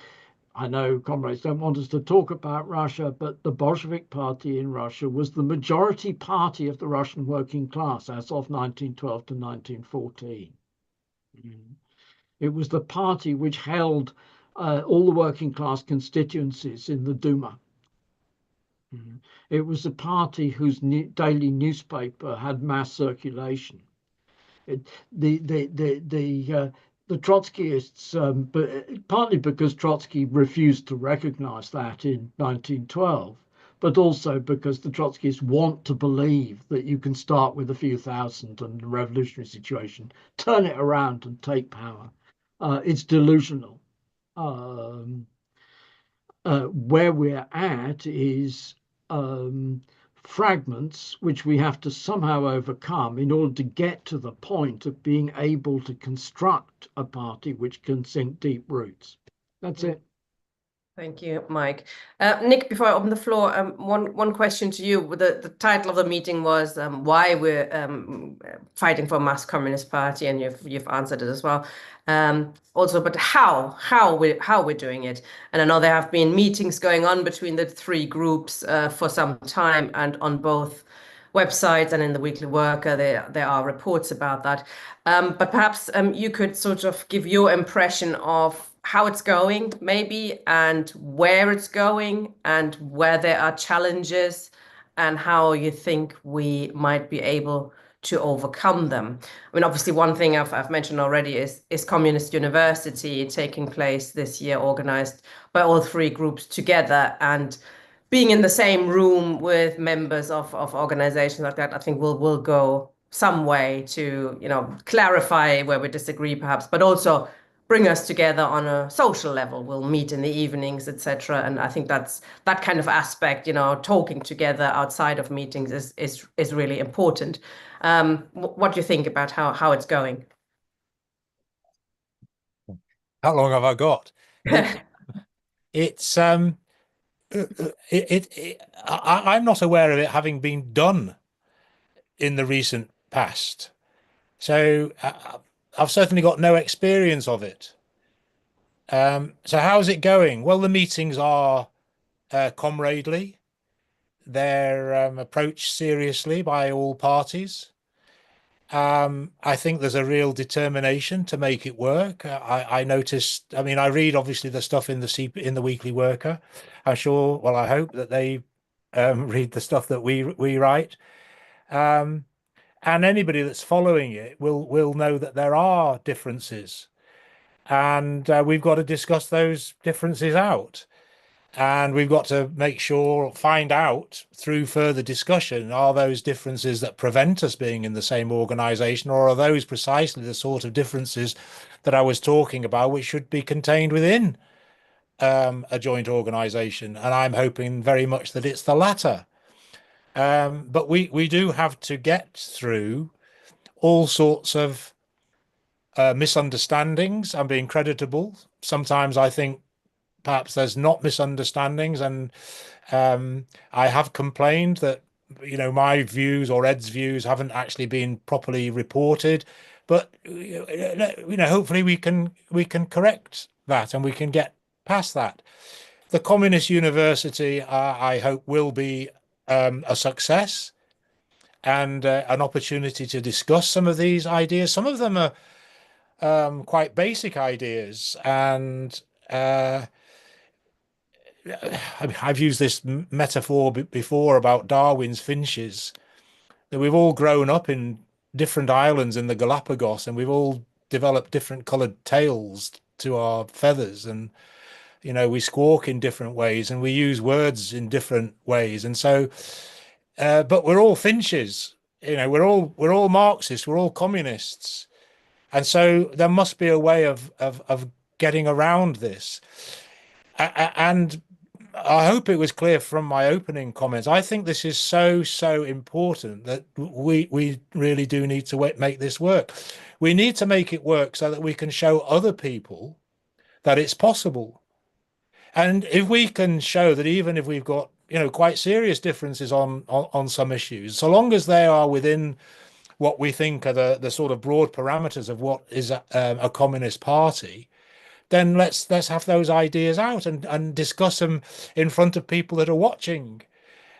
I know comrades don't want us to talk about Russia, but the Bolshevik Party in Russia was the majority party of the Russian working class as of 1912 to 1914. It was the party which held all the working class constituencies in the Duma. It was a party whose daily newspaper had mass circulation. The Trotskyists, but partly because Trotsky refused to recognize that in 1912, but also because the Trotskyists want to believe that you can start with a few thousand and a revolutionary situation, turn it around and take power. It's delusional. Where we're at is fragments which we have to somehow overcome in order to get to the point of being able to construct a party which can sink deep roots. That's it. Thank you, Mike. Nick, before I open the floor, one question to you. The title of the meeting was why we're fighting for a mass communist party, and you've answered it as well. Also, but how we're doing it. And I know there have been meetings going on between the three groups for some time, and on both websites and in the Weekly Worker, there are reports about that. But perhaps you could sort of give your impression of how it's going, maybe, and where it's going, and where there are challenges, and how you think we might be able to overcome them. I mean, obviously, one thing I've mentioned already is Communist University taking place this year, organized by all three groups together, and being in the same room with members of organizations like that, I think will go some way to, clarify where we disagree, perhaps, but also bring us together on a social level. We'll meet in the evenings, etc. And I think that kind of aspect, talking together outside of meetings is really important. What do you think about how it's going? How long have I got? I'm not aware of it having been done in the recent past. So I've certainly got no experience of it. So how's it going? Well, the meetings are comradely. They're approached seriously by all parties. I think there's a real determination to make it work. I noticed, I mean, I read obviously the stuff in the Weekly Worker. I'm sure, well, I hope that they read the stuff that we write. And anybody that's following it will know that there are differences, and we've got to discuss those differences out. And we've got to find out through further discussion, are those differences that prevent us being in the same organization, or are those precisely the sort of differences that I was talking about, which should be contained within a joint organization? And I'm hoping very much that it's the latter. But we do have to get through all sorts of misunderstandings and being creditable. Sometimes I think perhaps there's not misunderstandings, and I have complained that my views or Ed's views haven't actually been properly reported, but hopefully we can correct that and we can get past that. The Communist University, I hope, will be a success and an opportunity to discuss some of these ideas. Some of them are quite basic ideas, and I've used this metaphor before about Darwin's finches, that we've all grown up in different islands in the Galapagos, and we've all developed different colored tails to our feathers, and we squawk in different ways, and we use words in different ways, and so but we're all finches. We're all Marxists, we're all communists, and so there must be a way of getting around this. And I hope it was clear from my opening comments. I think this is so important that we really do need to make this work. We need to make it work so that we can show other people that it's possible. And if we can show that, even if we've got quite serious differences on some issues, so long as they are within what we think are the sort of broad parameters of what is a communist party, then let's have those ideas out and discuss them in front of people that are watching.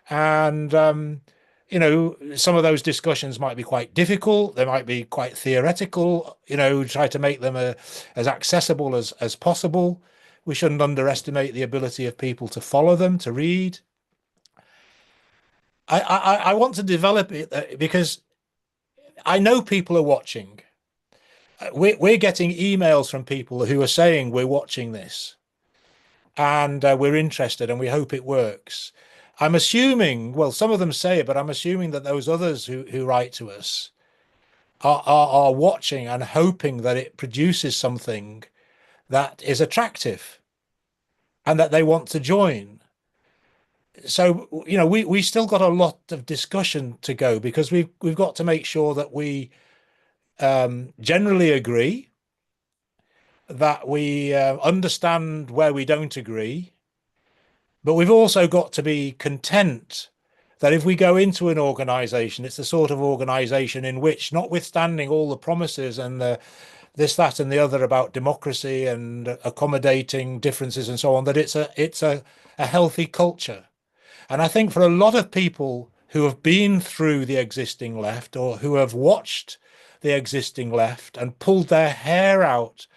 And some of those discussions might be quite difficult, they might be quite theoretical, try to make them as accessible as possible. We shouldn't underestimate the ability of people to follow them, to read. I want to develop it because I know people are watching. We're getting emails from people who are saying we're watching this, and we're interested, and we hope it works. I'm assuming, well, some of them say it, but I'm assuming that those others who write to us are watching and hoping that it produces something that is attractive and that they want to join. So, we still got a lot of discussion to go, because we've got to make sure that we generally agree, that we understand where we don't agree, but we've also got to be content that if we go into an organization, it's the sort of organization in which, notwithstanding all the promises and this, that, and the other about democracy and accommodating differences and so on, that it's a healthy culture. And I think for a lot of people who have been through the existing left, or who have watched the existing left and pulled their hair out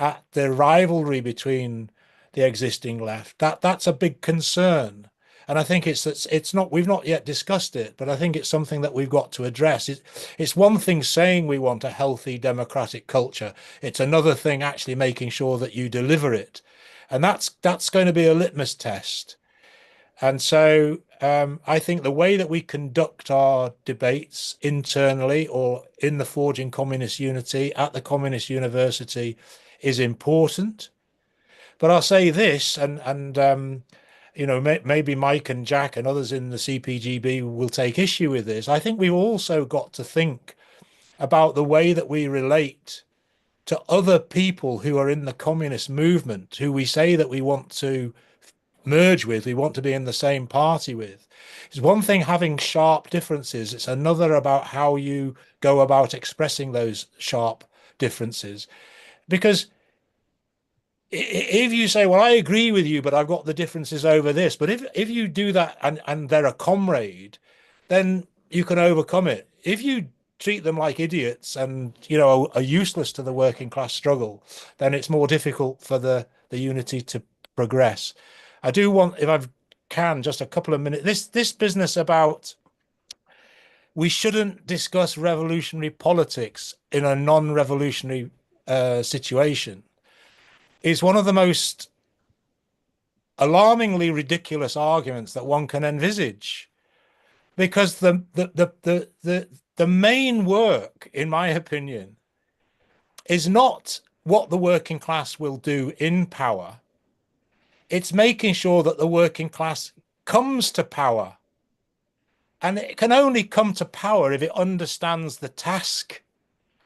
at the rivalry between the existing left, that's a big concern. And I think it's not, we've not yet discussed it, but I think it's something that we've got to address. It's one thing saying we want a healthy democratic culture. It's another thing actually making sure that you deliver it. And that's going to be a litmus test. And so I think the way that we conduct our debates internally, or in the Forging Communist Unity at the Communist University, is important. But I'll say this, and maybe Mike and Jack and others in the CPGB will take issue with this. I think we've also got to think about the way that we relate to other people who are in the communist movement, who we say that we want to merge with, we want to be in the same party with. It's one thing having sharp differences, it's another about how you go about expressing those sharp differences. Because if you say, well, I agree with you, but I've got the differences over this, but if you do that and they're a comrade, then you can overcome it. If you treat them like idiots and are useless to the working class struggle, then it's more difficult for the unity to progress. I do want, if I can, just a couple of minutes, this business about we shouldn't discuss revolutionary politics in a non-revolutionary situation is one of the most alarmingly ridiculous arguments that one can envisage, because the main work, in my opinion, is not what the working class will do in power. It's making sure that the working class comes to power. And it can only come to power if it understands the task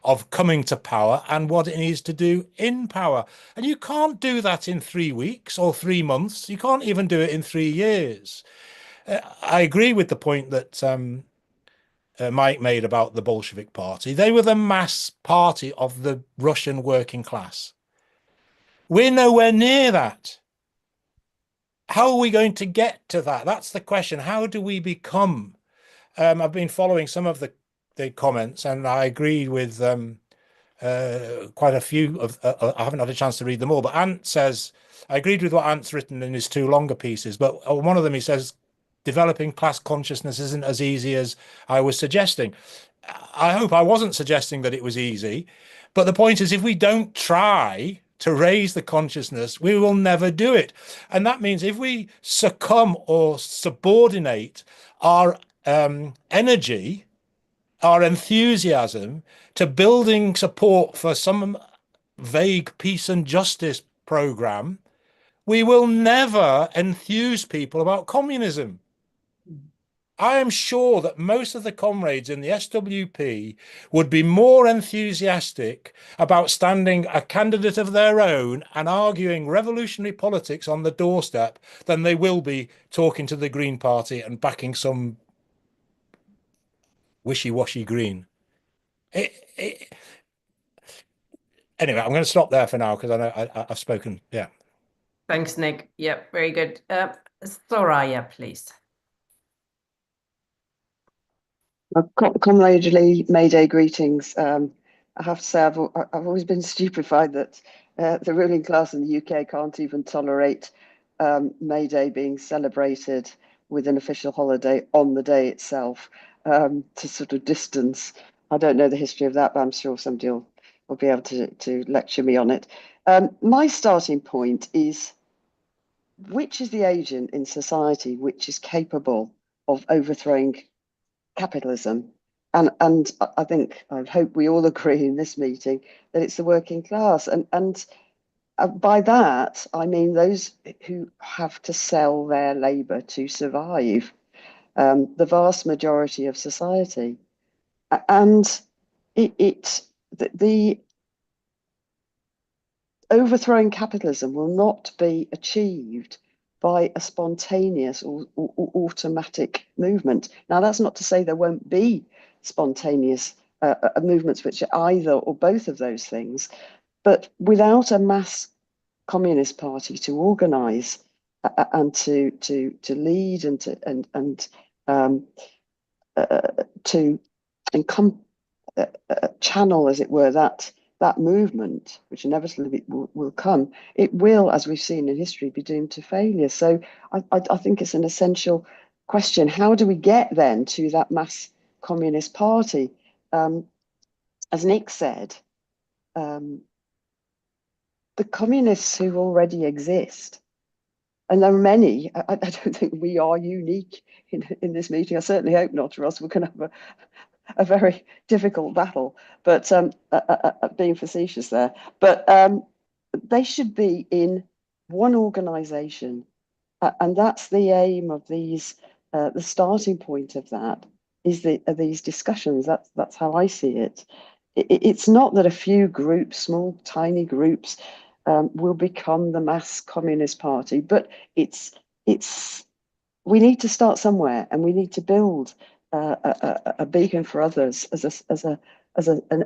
of coming to power and what it needs to do in power. And you can't do that in 3 weeks or 3 months. You can't even do it in 3 years. I agree with the point that Mike made about the Bolshevik Party. They were the mass party of the Russian working class. We're nowhere near that. How are we going to get to that? That's the question. How do we become? I've been following some of the comments, and I agree with quite a few of. I haven't had a chance to read them all, but Ant says I agreed with what Ant's written in his two longer pieces, but one of them he says developing class consciousness isn't as easy as I was suggesting. I hope I wasn't suggesting that it was easy, but the point is, if we don't try to raise the consciousness, we will never do it. And that means if we succumb or subordinate our energy, our enthusiasm to building support for some vague peace and justice program, we will never enthuse people about communism. I am sure that most of the comrades in the SWP would be more enthusiastic about standing a candidate of their own and arguing revolutionary politics on the doorstep than they will be talking to the Green Party and backing some wishy-washy Green. Anyway, I'm going to stop there for now because I know I've spoken. Yeah. Thanks, Nick. Yeah, very good. Soraya, please. Comradely May Day greetings. I have to say I've always been stupefied that the ruling class in the UK can't even tolerate May Day being celebrated with an official holiday on the day itself, to sort of distance. I don't know the history of that, but I'm sure somebody will be able to lecture me on it. My starting point is, which is the agent in society which is capable of overthrowing capitalism? And I hope we all agree in this meeting that it's the working class. And by that, I mean those who have to sell their labour to survive, the vast majority of society. And the overthrowing capitalism will not be achieved by a spontaneous or automatic movement. Now, that's not to say there won't be spontaneous movements which are either or both of those things, but without a mass communist party to organise and to lead and to channel, as it were, that movement, which inevitably will come, it will, as we've seen in history, be doomed to failure. So I think it's an essential question. How do we get then to that mass communist party? As Nick said, the communists who already exist, and there are many, I don't think we are unique in this meeting. I certainly hope not, or else we're going to have a very difficult battle, but being facetious there. But they should be in one organisation, and that's the aim of these. The starting point of that is these discussions. That's how I see it. It's not that a few groups, small, tiny groups, will become the mass communist party, but it's we need to start somewhere, and we need to build a beacon for others as an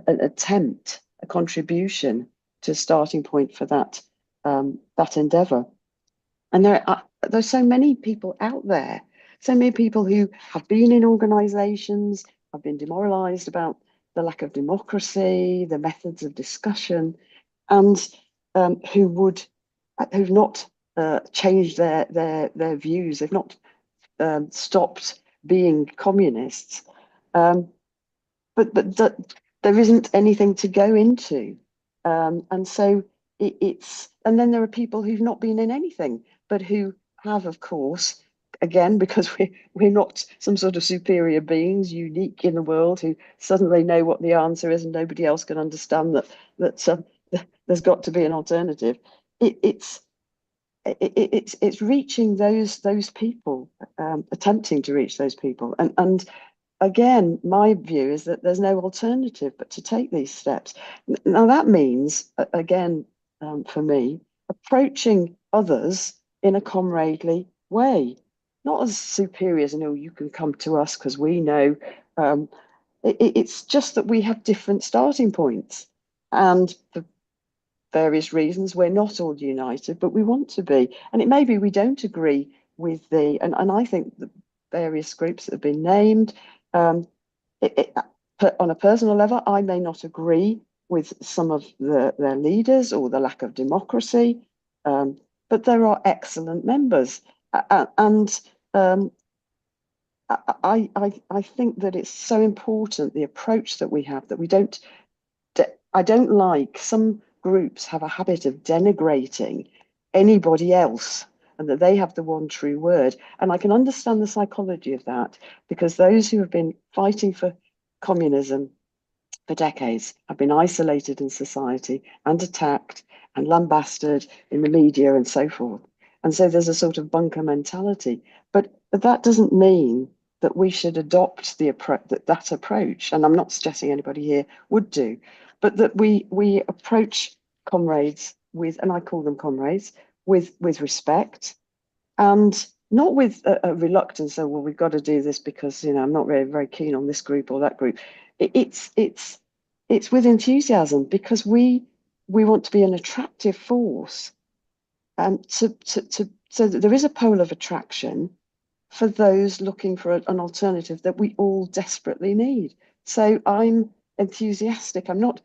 attempt, a contribution to a starting point for that endeavour. And there's so many people out there, so many people who have been in organisations, have been demoralised about the lack of democracy, the methods of discussion, and who've not changed their views. They've not stopped being communists, but there isn't anything to go into, and so and then there are people who've not been in anything, but who have, of course, again, because we're not some sort of superior beings, unique in the world, who suddenly know what the answer is and nobody else can understand that there's got to be an alternative. It's reaching those people, attempting to reach those people, and again, my view is that there's no alternative but to take these steps. Now that means, again, for me, approaching others in a comradely way, not as superiors and, oh, you can come to us because we know. It's just that we have different starting points, and for various reasons we're not all united, but we want to be. And it may be we don't agree with and I think the various groups that have been named, on a personal level, I may not agree with some of their leaders or the lack of democracy, but there are excellent members. And I think that it's so important, the approach that we have, that we don't, I don't like, some groups have a habit of denigrating anybody else and that they have the one true word. And I can understand the psychology of that, because those who have been fighting for communism for decades have been isolated in society and attacked and lambasted in the media and so forth. And so there's a sort of bunker mentality. But that doesn't mean that we should adopt that approach. And I'm not suggesting anybody here would do, but that we approach comrades with, and I call them comrades, with respect, and not with a reluctance. So, well, we've got to do this because, you know, I'm not very keen on this group or that group. It's with enthusiasm, because we want to be an attractive force, and so that there is a pole of attraction for those looking for an alternative that we all desperately need. So I'm enthusiastic. I'm not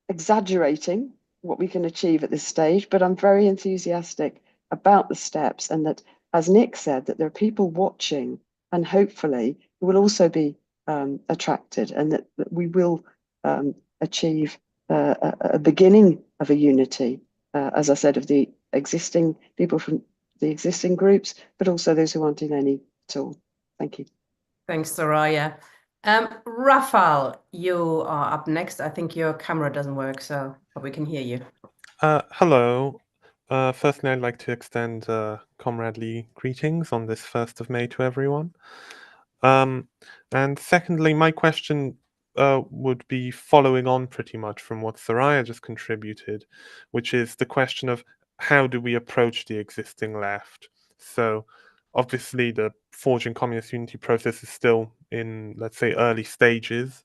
exaggerating what we can achieve at this stage, but I'm very enthusiastic about the steps, and that, as Nick said, that there are people watching, and hopefully who will also be attracted, and that we will achieve a beginning of a unity, as I said, of the existing people from the existing groups, but also those who aren't in any at all. Thank you. Thanks, Soraya. Rafal, you are up next. I think your camera doesn't work, but we can hear you. Hello. Firstly, I'd like to extend comradely greetings on this 1st of May to everyone. And secondly, my question would be following on pretty much from what Soraya just contributed, which is the question of how do we approach the existing left? So obviously the forging communist unity process is still in, let's say, early stages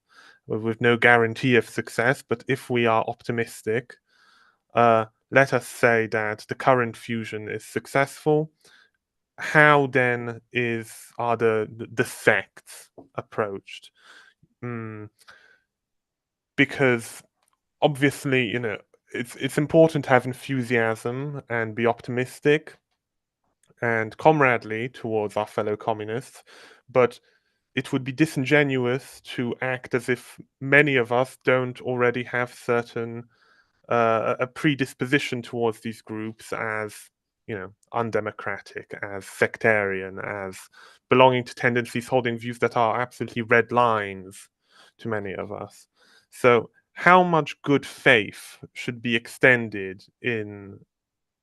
with no guarantee of success, but if we are optimistic, let us say that the current fusion is successful. How then are the sects approached? Because obviously, you know, it's important to have enthusiasm and be optimistic and comradely towards our fellow communists, but it would be disingenuous to act as if many of us don't already have certain a predisposition towards these groups as, you know, undemocratic, as sectarian, as belonging to tendencies holding views that are absolutely red lines to many of us. So how much good faith should be extended in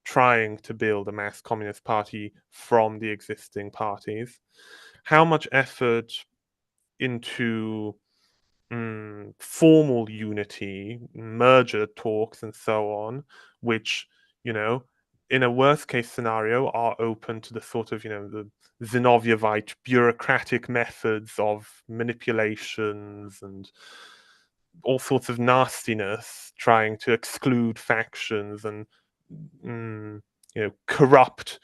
trying to build a mass communist party from the existing parties? How much effort into formal unity, merger talks, and so on, which, you know, in a worst case scenario are open to the sort of, you know, the Zinovjevite bureaucratic methods of manipulations and all sorts of nastiness, trying to exclude factions and, you know, corrupt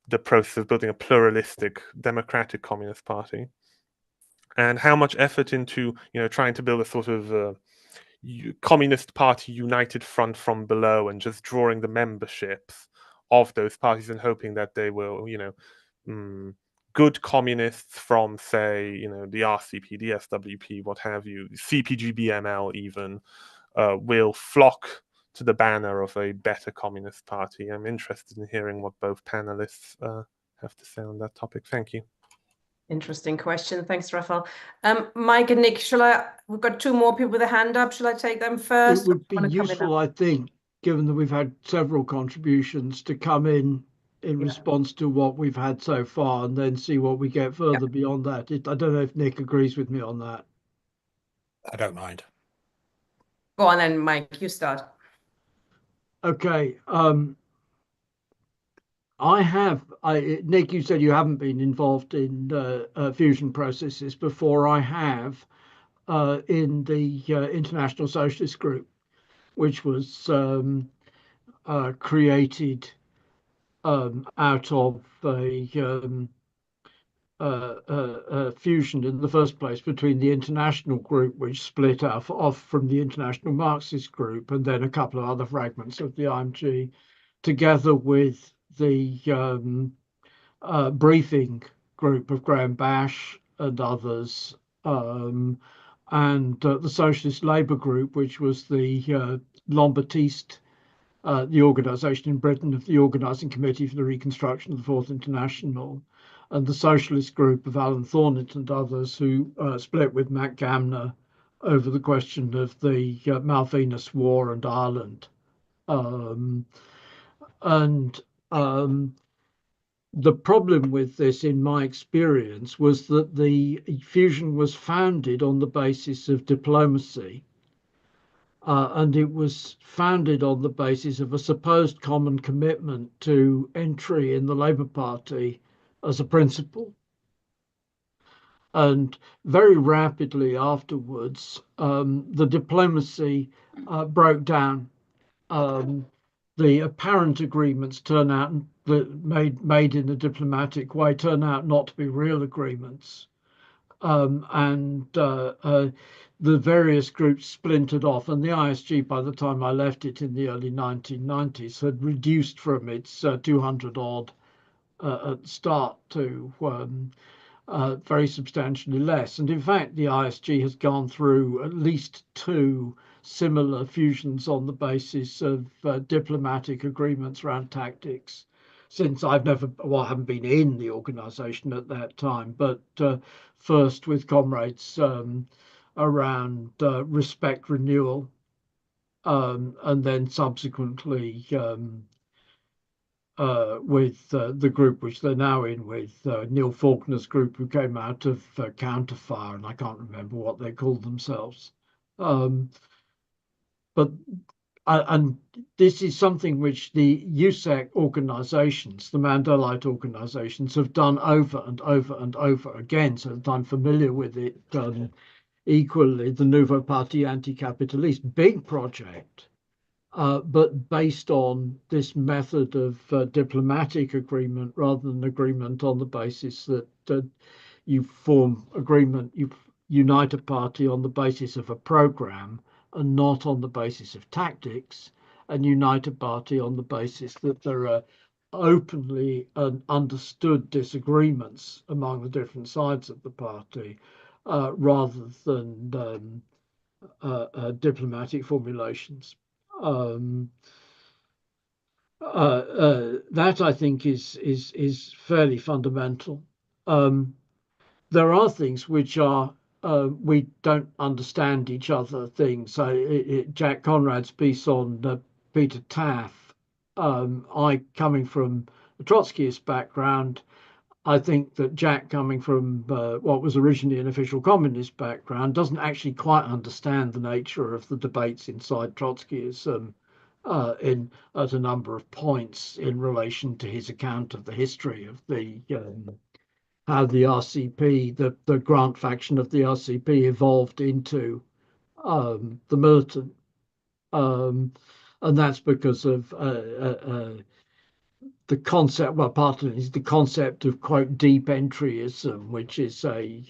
the process of building a pluralistic, democratic communist party. And how much effort into, you know, trying to build a sort of communist party united front from below and just drawing the memberships of those parties and hoping that they will, you know, good communists from, say, you know, the RCP, the SWP, what have you, CPG-BML even, will flock to the banner of a better communist party. I'm interested in hearing what both panelists have to say on that topic. Thank you. Interesting question. Thanks, Raphael. Mike and Nick, we've got two more people with a hand up. Shall I take them first? It would be useful, I think, given that we've had several contributions, to come in response to what we've had so far, and then see what we get further beyond that. I don't know if Nick agrees with me on that. I don't mind. Go on then, Mike, you start. Okay. Nick, you said you haven't been involved in fusion processes before. I have, in the International Socialist Group, which was created out of fusion in the first place between the international group, which split off from the international Marxist group, and then a couple of other fragments of the IMG, together with the briefing group of Graham Bash and others, and the Socialist Labour Group, which was the Lombartiste, the organisation in Britain of the Organising Committee for the Reconstruction of the Fourth International, and the Socialist Group of Alan Thornett and others, who split with Matt Gamner over the question of the Malvinas War and Ireland. The problem with this, in my experience, was that the fusion was founded on the basis of diplomacy, and it was founded on the basis of a supposed common commitment to entry in the Labour Party as a principle. And very rapidly afterwards, the diplomacy broke down. The apparent agreements turn out made in a diplomatic way turn out not to be real agreements, and the various groups splintered off, and the ISG, by the time I left it in the early 1990s, had reduced from its 200 odd at the start to very substantially less. And in fact, the ISG has gone through at least two similar fusions on the basis of diplomatic agreements around tactics, since I haven't been in the organisation at that time, but first with comrades around respect renewal, and then subsequently with the group which they're now in, with Neil Faulkner's group, who came out of Counterfire, and I can't remember what they called themselves. But and this is something which the USEC organisations, the Mandelite organisations, have done over and over and over again, so that I'm familiar with it. Equally, the Nouveau Parti Anticapitaliste, big project, but based on this method of diplomatic agreement rather than agreement on the basis that you form agreement, you unite a party on the basis of a program and not on the basis of tactics, and unite a party on the basis that there are openly understood disagreements among the different sides of the party, rather than diplomatic formulations. That, I think, is fairly fundamental. There are things which are we don't understand each other things. So Jack Conrad's piece on Peter Taff, I coming from a Trotskyist background, I think that Jack, coming from what was originally an official communist background, doesn't actually quite understand the nature of the debates inside Trotskyism at a number of points in relation to his account of the history of the how the RCP, the Grant faction of the RCP, evolved into the militant, and that's because of the concept. Well, part of it is the concept of, quote, deep entryism, which is a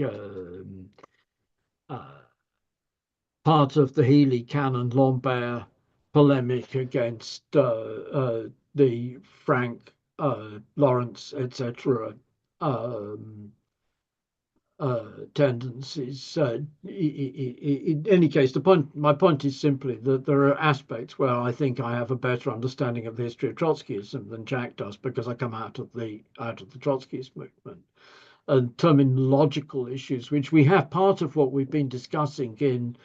part of the Healy Cannon Lambert polemic against the Frank Lawrence, etc. Tendencies. In any case, my point is simply that there are aspects where I think I have a better understanding of the history of Trotskyism than Jack does, because I come out of the Trotskyist movement, and terminological issues, which we have. Part of what we've been discussing in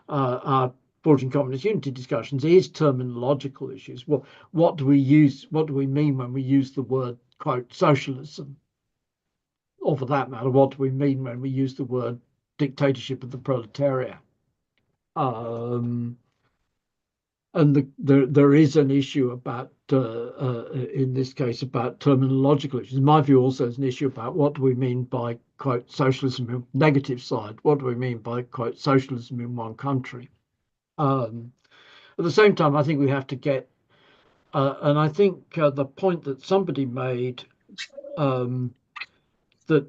our Forging Communist Unity discussions is terminological issues. Well, what do we use? What do we mean when we use the word, quote, socialism? Or for that matter, what do we mean when we use the word dictatorship of the proletariat? And there is an issue about, in this case, about terminological issues. In my view, also is an issue about what do we mean by, quote, socialism, negative side? What do we mean by, quote, socialism in one country? At the same time, I think we have to get, and I think the point that somebody made, that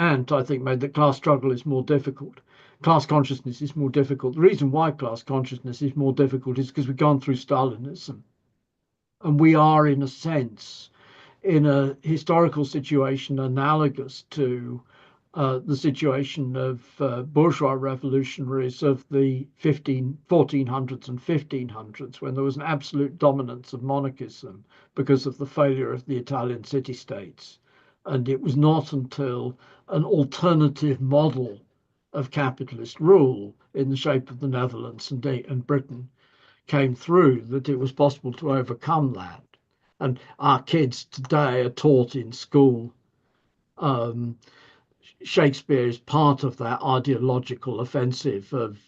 and I think made that class struggle is more difficult. Class consciousness is more difficult. The reason why class consciousness is more difficult is because we've gone through Stalinism, and we are, in a sense, in a historical situation analogous to the situation of bourgeois revolutionaries of the 1400s and 1500s, when there was an absolute dominance of monarchism because of the failure of the Italian city-states. And it was not until an alternative model of capitalist rule in the shape of the Netherlands and Britain came through that it was possible to overcome that. And our kids today are taught in school Shakespeare is part of that ideological offensive of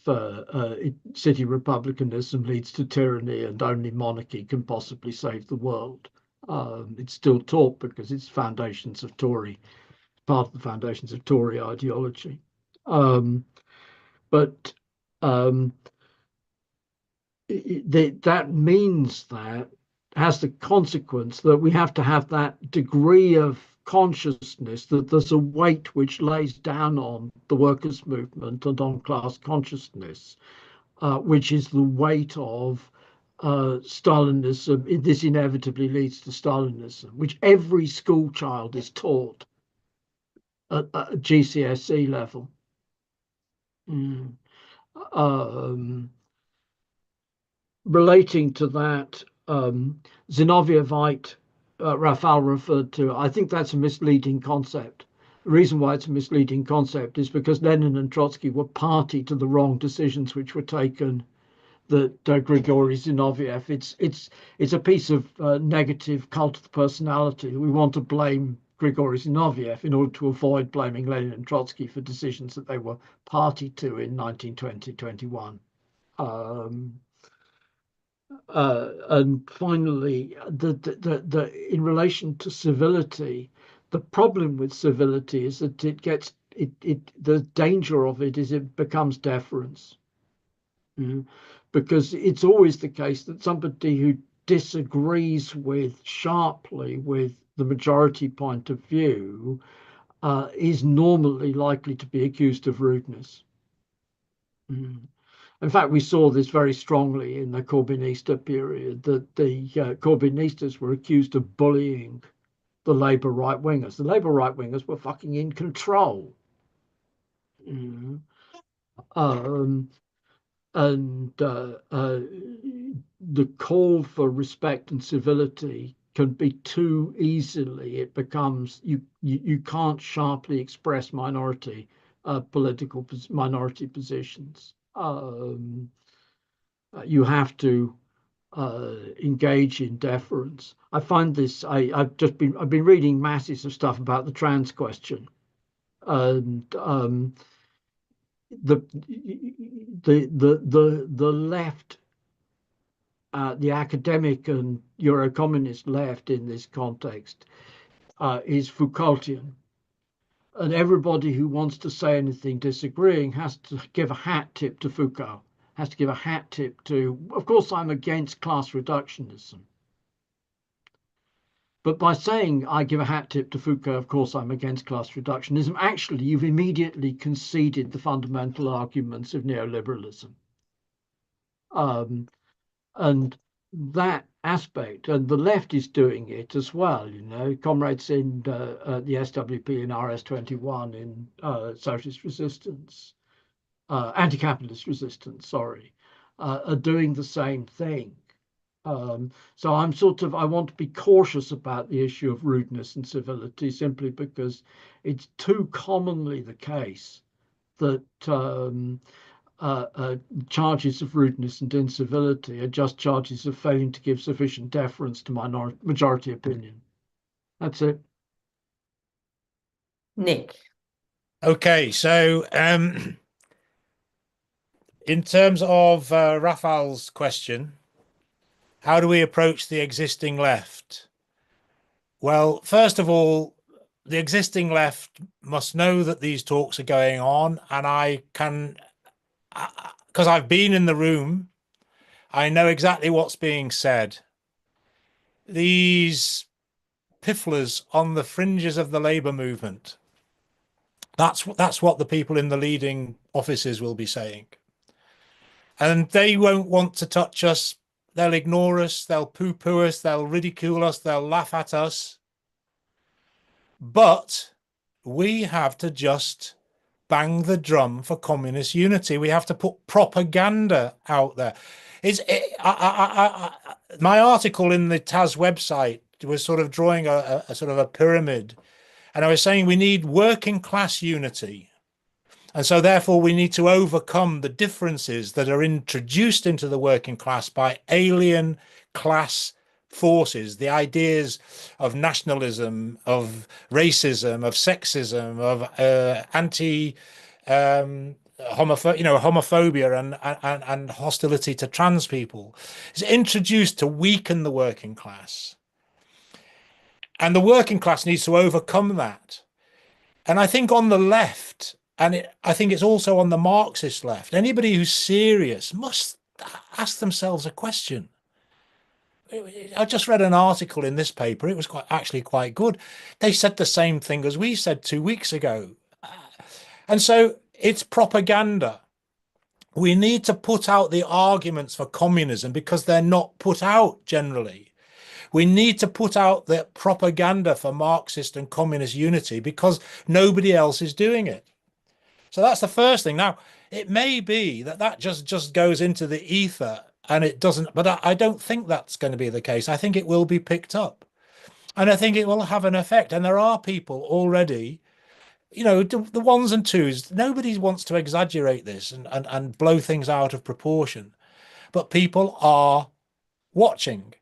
city republicanism leads to tyranny and only monarchy can possibly save the world. It's still taught because it's foundations of Tory, part of the foundations of Tory ideology. But that means that has the consequence that we have to have that degree of consciousness that there's a weight which lays down on the workers' movement and on class consciousness, which is the weight of Stalinism. This inevitably leads to Stalinism, which every school child is taught at GCSE level. Relating to that, Zinoviev, Rafal referred to, I think that's a misleading concept. The reason why it's a misleading concept is because Lenin and Trotsky were party to the wrong decisions which were taken. That Grigory Zinoviev, it's a piece of negative cult of the personality. We want to blame Grigory Zinoviev in order to avoid blaming Lenin and Trotsky for decisions that they were party to in 1920-21. And finally, in relation to civility, the problem with civility is that the danger of it is it becomes deference. Because it's always the case that somebody who disagrees sharply with the majority point of view is normally likely to be accused of rudeness. In fact, we saw this very strongly in the Corbynista period, that the Corbynistas were accused of bullying the Labour right-wingers. The Labour right-wingers were fucking in control. And the call for respect and civility can be too easily, it becomes, you can't sharply express minority positions. You have to engage in deference. I find this. I've been reading masses of stuff about the trans question, and the left, the academic and Euro-communist left in this context is Foucaultian. And everybody who wants to say anything disagreeing has to give a hat tip to Foucault, has to give a hat tip to, of course, I'm against class reductionism. But by saying I give a hat tip to Foucault, of course, I'm against class reductionism, actually, you've immediately conceded the fundamental arguments of neoliberalism. And that aspect, and the left is doing it as well, comrades in the SWP and RS21 in socialist resistance, anti-capitalist resistance, sorry, are doing the same thing. So I want to be cautious about the issue of rudeness and civility, simply because it's too commonly the case that charges of rudeness and incivility are just charges of failing to give sufficient deference to majority opinion. That's it. Nick. Okay, so in terms of Raphael's question, how do we approach the existing left? Well, first of all, the existing left must know that these talks are going on, and I can, because I've been in the room, I know exactly what's being said. These pifflers on the fringes of the labour movement That's what the people in the leading offices will be saying. And they won't want to touch us. They'll ignore us. They'll poo-poo us. They'll ridicule us. They'll laugh at us. But we have to just bang the drum for communist unity. We have to put propaganda out there. My article in the TAS website was sort of drawing a sort of a pyramid, and I was saying we need working class unity. And so therefore we need to overcome the differences that are introduced into the working class by alien class forces, the ideas of nationalism, of racism, of sexism, of homophobia and hostility to trans people. It's introduced to weaken the working class. And the working class needs to overcome that. And I think on the left, and I think it's also on the Marxist left, anybody who's serious must ask themselves a question. I just read an article in this paper. It was actually quite good. They said the same thing as we said 2 weeks ago. And so it's propaganda. We need to put out the arguments for communism because they're not put out generally. We need to put out the propaganda for Marxist and communist unity because nobody else is doing it. So that's the first thing. Now, it may be that just goes into the ether and it doesn't, but I don't think that's going to be the case. I think it will be picked up and I think it will have an effect. And there are people already, you know, the ones and twos, nobody wants to exaggerate this and blow things out of proportion, but people are watching.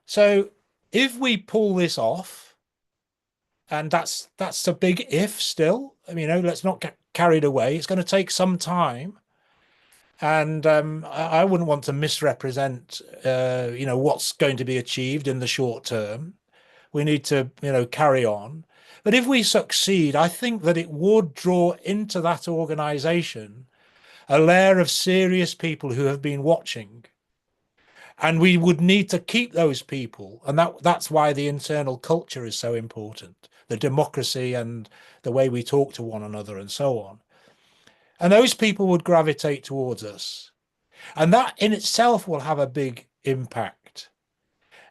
So if we pull this off, and that's a big if still, I mean, let's not get carried away. It's going to take some time. And I wouldn't want to misrepresent, what's going to be achieved in the short term. We need to, carry on. But if we succeed, I think that it would draw into that organization a layer of serious people who have been watching. And we would need to keep those people. And that's why the internal culture is so important, the democracy and the way we talk to one another and so on. And those people would gravitate towards us. And that in itself will have a big impact.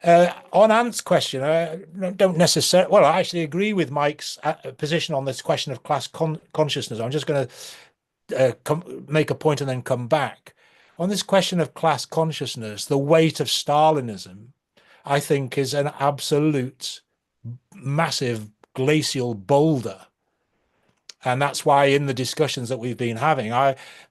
On Ant's question, I don't necessarily, well, I actually agree with Mike's position on this question of class consciousness. I'm just going to make a point and then come back. On this question of class consciousness, the weight of Stalinism, I think, is an absolute massive glacial boulder. And that's why in the discussions that we've been having,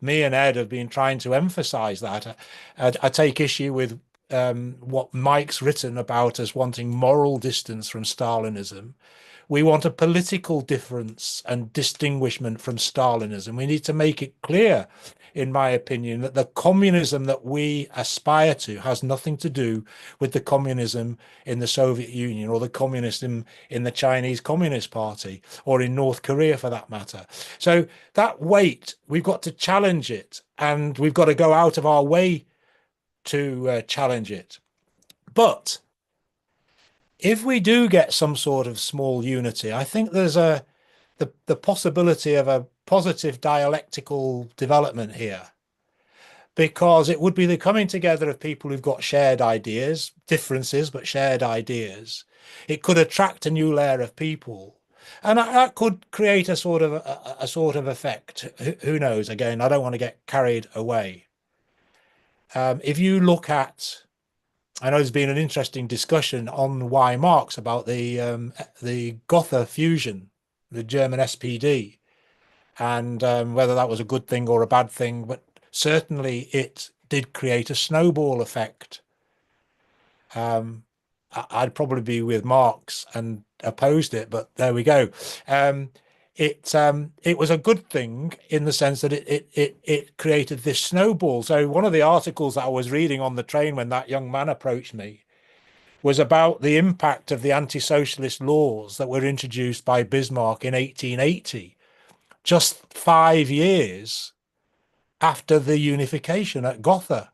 me and Ed have been trying to emphasize that. I take issue with what Mike's written about us wanting moral distance from Stalinism. We want a political difference and distinguishment from Stalinism. We need to make it clear, in my opinion, that the communism that we aspire to has nothing to do with the communism in the Soviet Union or the communism in the Chinese Communist Party or in North Korea for that matter. So that weight, we've got to challenge it, and we've got to go out of our way to challenge it. But if we do get some sort of small unity, I think there's the possibility of a positive dialectical development here, because it would be the coming together of people who've got shared ideas, differences, but shared ideas. It could attract a new layer of people, and that could create a sort of effect. Who knows? Again, I don't want to get carried away. If you look at, I know there's been an interesting discussion on why Marx about the Gotha fusion, the German SPD, and whether that was a good thing or a bad thing, but certainly it did create a snowball effect. I'd probably be with Marx and opposed it, but there we go. It was a good thing in the sense that it created this snowball. So one of the articles that I was reading on the train when that young man approached me was about the impact of the anti-socialist laws that were introduced by Bismarck in 1880, just 5 years after the unification at Gotha.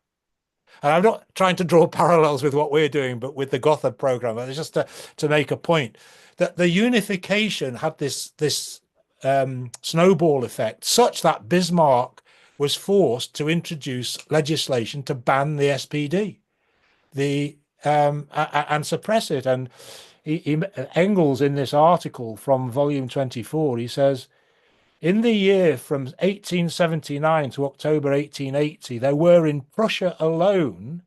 And I'm not trying to draw parallels with what we're doing, but with the Gotha program, but just to make a point that the unification had this snowball effect, such that Bismarck was forced to introduce legislation to ban the SPD, and suppress it. And Engels, in this article from volume 24, he says, in the year from 1879 to October 1880, there were in Prussia alone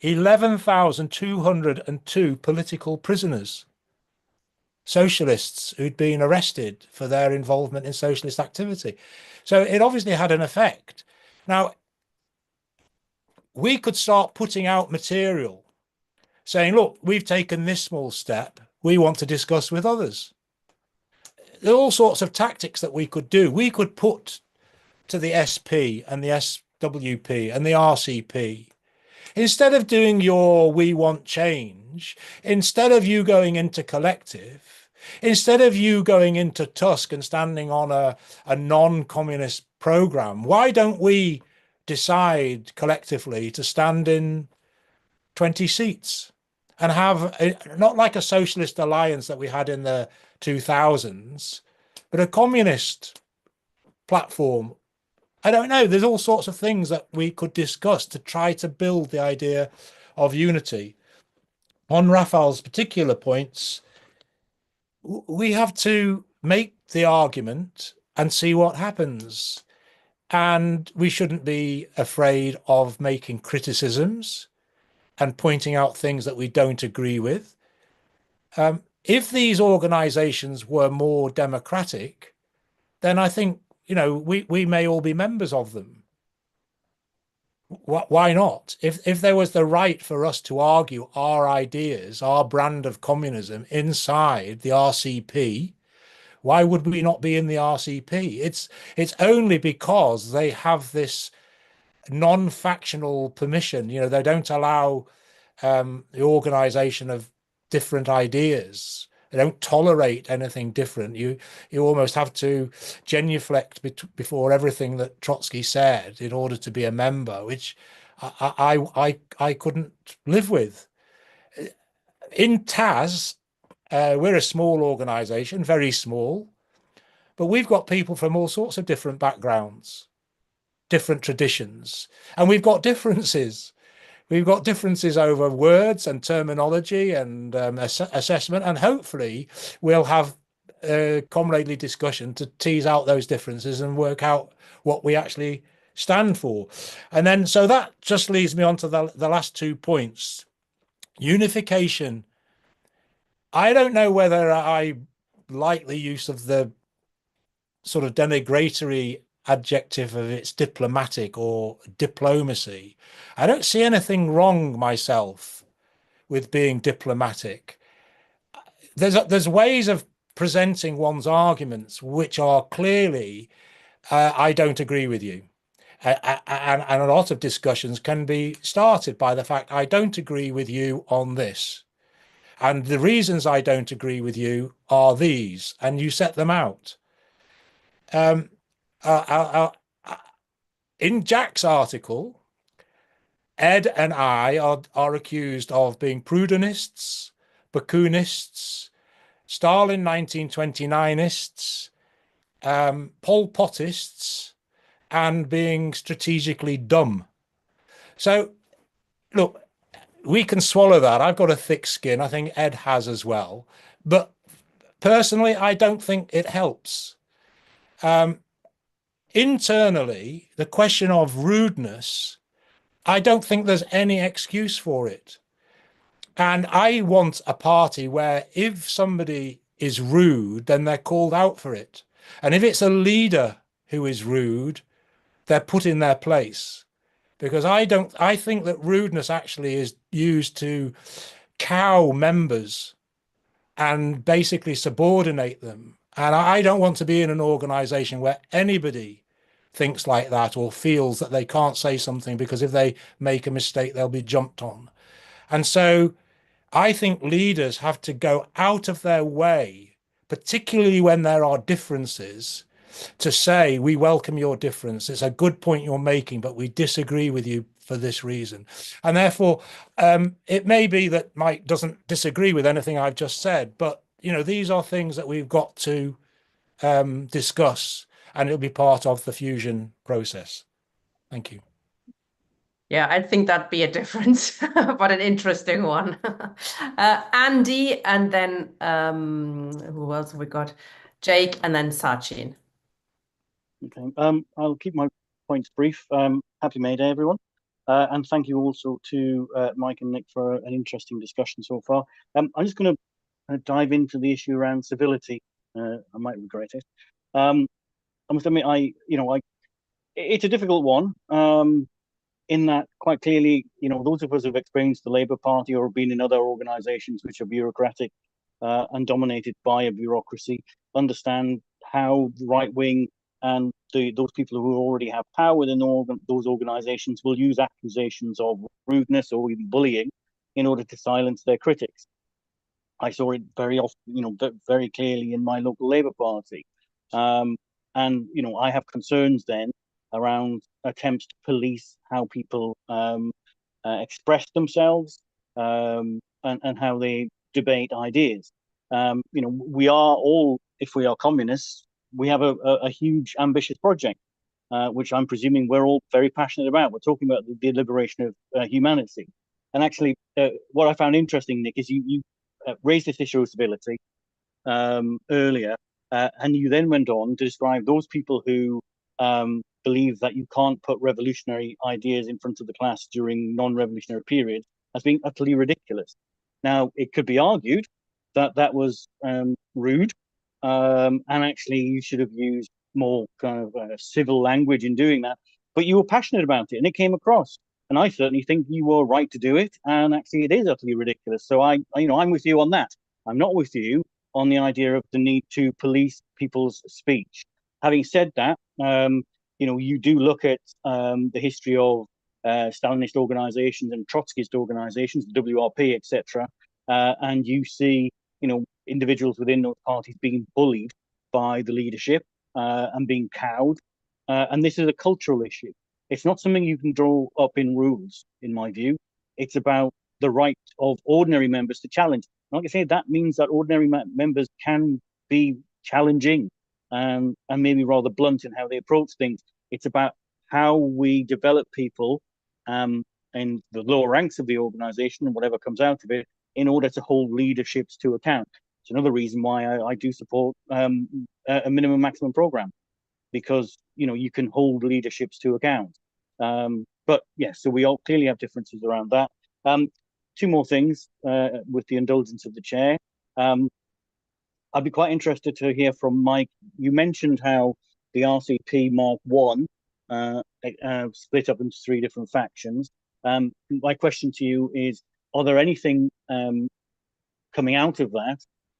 11,202 political prisoners, socialists who'd been arrested for their involvement in socialist activity. So it obviously had an effect. Now, we could start putting out material saying, look, we've taken this small step, we want to discuss with others. There are all sorts of tactics that we could do. We could put to the SP and the SWP and the RCP, instead of doing your we want change, instead of you going into collective, instead of you going into Tusk and standing on a non-communist program, why don't we decide collectively to stand in 20 seats and have not like a socialist alliance that we had in the 2000s, but a communist platform? I don't know. There's all sorts of things that we could discuss to try to build the idea of unity. On Raphael's particular points, we have to make the argument and see what happens. And we shouldn't be afraid of making criticisms and pointing out things that we don't agree with. If these organizations were more democratic, then I think, you know, we may all be members of them. Why not? If there was the right for us to argue our ideas, our brand of communism inside the RCP, why would we not be in the RCP? It's only because they have this non-factional permission. You know, they don't allow the organization of different ideas. They don't tolerate anything different. You almost have to genuflect before everything that Trotsky said in order to be a member, which I couldn't live with. In TAS, we're a small organization, very small, but we've got people from all sorts of different backgrounds, different traditions, and we've got differences. We've got differences over words and terminology and assessment, and hopefully we'll have a comradely discussion to tease out those differences and work out what we actually stand for. And then, so that just leads me on to the last 2 points. Unification. I don't know whether I like the use of the sort of denigratory adjective of it's diplomatic or diplomacy. I don't see anything wrong myself with being diplomatic. There's ways of presenting one's arguments which are clearly I don't agree with you, and a lot of discussions can be started by the fact I don't agree with you on this, and the reasons I don't agree with you are these, and you set them out. In Jack's article, Ed and I are accused of being Proudhonists, Bakuinists, Stalin 1929ists, Pol Potists, and being strategically dumb. So, look, we can swallow that. I've got a thick skin. I think Ed has as well. But personally, I don't think it helps. Internally, the question of rudeness, I don't think there's any excuse for it. And I want a party where if somebody is rude, then they're called out for it. And if it's a leader who is rude, they're put in their place. Because I think that rudeness actually is used to cow members and basically subordinate them. And I don't want to be in an organization where anybody thinks like that or feels that they can't say something because if they make a mistake, they'll be jumped on. And so I think leaders have to go out of their way, particularly when there are differences, to say, we welcome your difference. It's a good point you're making, but we disagree with you for this reason. And therefore, it may be that Mike doesn't disagree with anything I've just said, but, you know, these are things that we've got to discuss, and it'll be part of the fusion process. Thank you. Yeah, I think that'd be a difference, but an interesting one. Andy, and then who else have we got? Jake, and then Sachin. Okay, I'll keep my points brief. Happy May Day, everyone. And thank you also to Mike and Nick for an interesting discussion so far. I'm just going to dive into the issue around civility. I might regret it. I must admit, it's a difficult one. In that, quite clearly, those of us who've experienced the Labour Party or been in other organisations which are bureaucratic and dominated by a bureaucracy understand how the right wing and those people who already have power within those organisations will use accusations of rudeness or even bullying in order to silence their critics. I saw it very often, very clearly in my local Labour Party. And, I have concerns then around attempts to police how people express themselves and how they debate ideas. We are all, if we are communists, we have a huge ambitious project, which I'm presuming we're all very passionate about. We're talking about the liberation of humanity. And actually, what I found interesting, Nick, is you raised this issue of civility earlier, and you then went on to describe those people who believe that you can't put revolutionary ideas in front of the class during non-revolutionary periods as being utterly ridiculous. Now, it could be argued that that was rude, and actually you should have used more kind of civil language in doing that, but you were passionate about it and it came across. And I certainly think you were right to do it, and actually it is utterly ridiculous. So I'm with you on that. I'm not with you on the idea of the need to police people's speech. Having said that, you do look at the history of Stalinist organizations and Trotskyist organizations, the WRP, etc., and you see, individuals within those parties being bullied by the leadership and being cowed. And this is a cultural issue. It's not something you can draw up in rules, in my view. It's about the right of ordinary members to challenge. Like I say, that means that ordinary members can be challenging and maybe rather blunt in how they approach things. It's about how we develop people in the lower ranks of the organization and whatever comes out of it in order to hold leaderships to account. It's another reason why I do support a minimum maximum program, because you can hold leaderships to account. But yes, so we all clearly have differences around that. Two more things with the indulgence of the chair. I'd be quite interested to hear from Mike. You mentioned how the RCP Mark I split up into 3 different factions. My question to you is, are there anything coming out of that,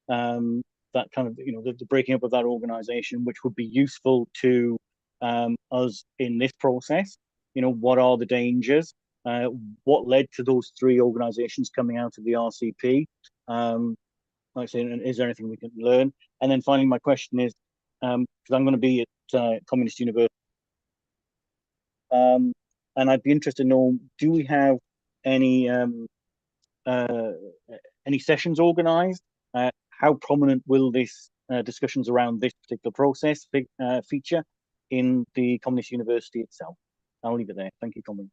that kind of, the breaking up of that organization, which would be useful to us in this process? What are the dangers? What led to those 3 organizations coming out of the RCP? Like I say, is there anything we can learn? And then finally, my question is, because I'm going to be at Communist University, and I'd be interested to know, do we have any sessions organized? How prominent will this discussions around this particular process feature in the Communist University itself? I'll leave it there. Thank you, Colin.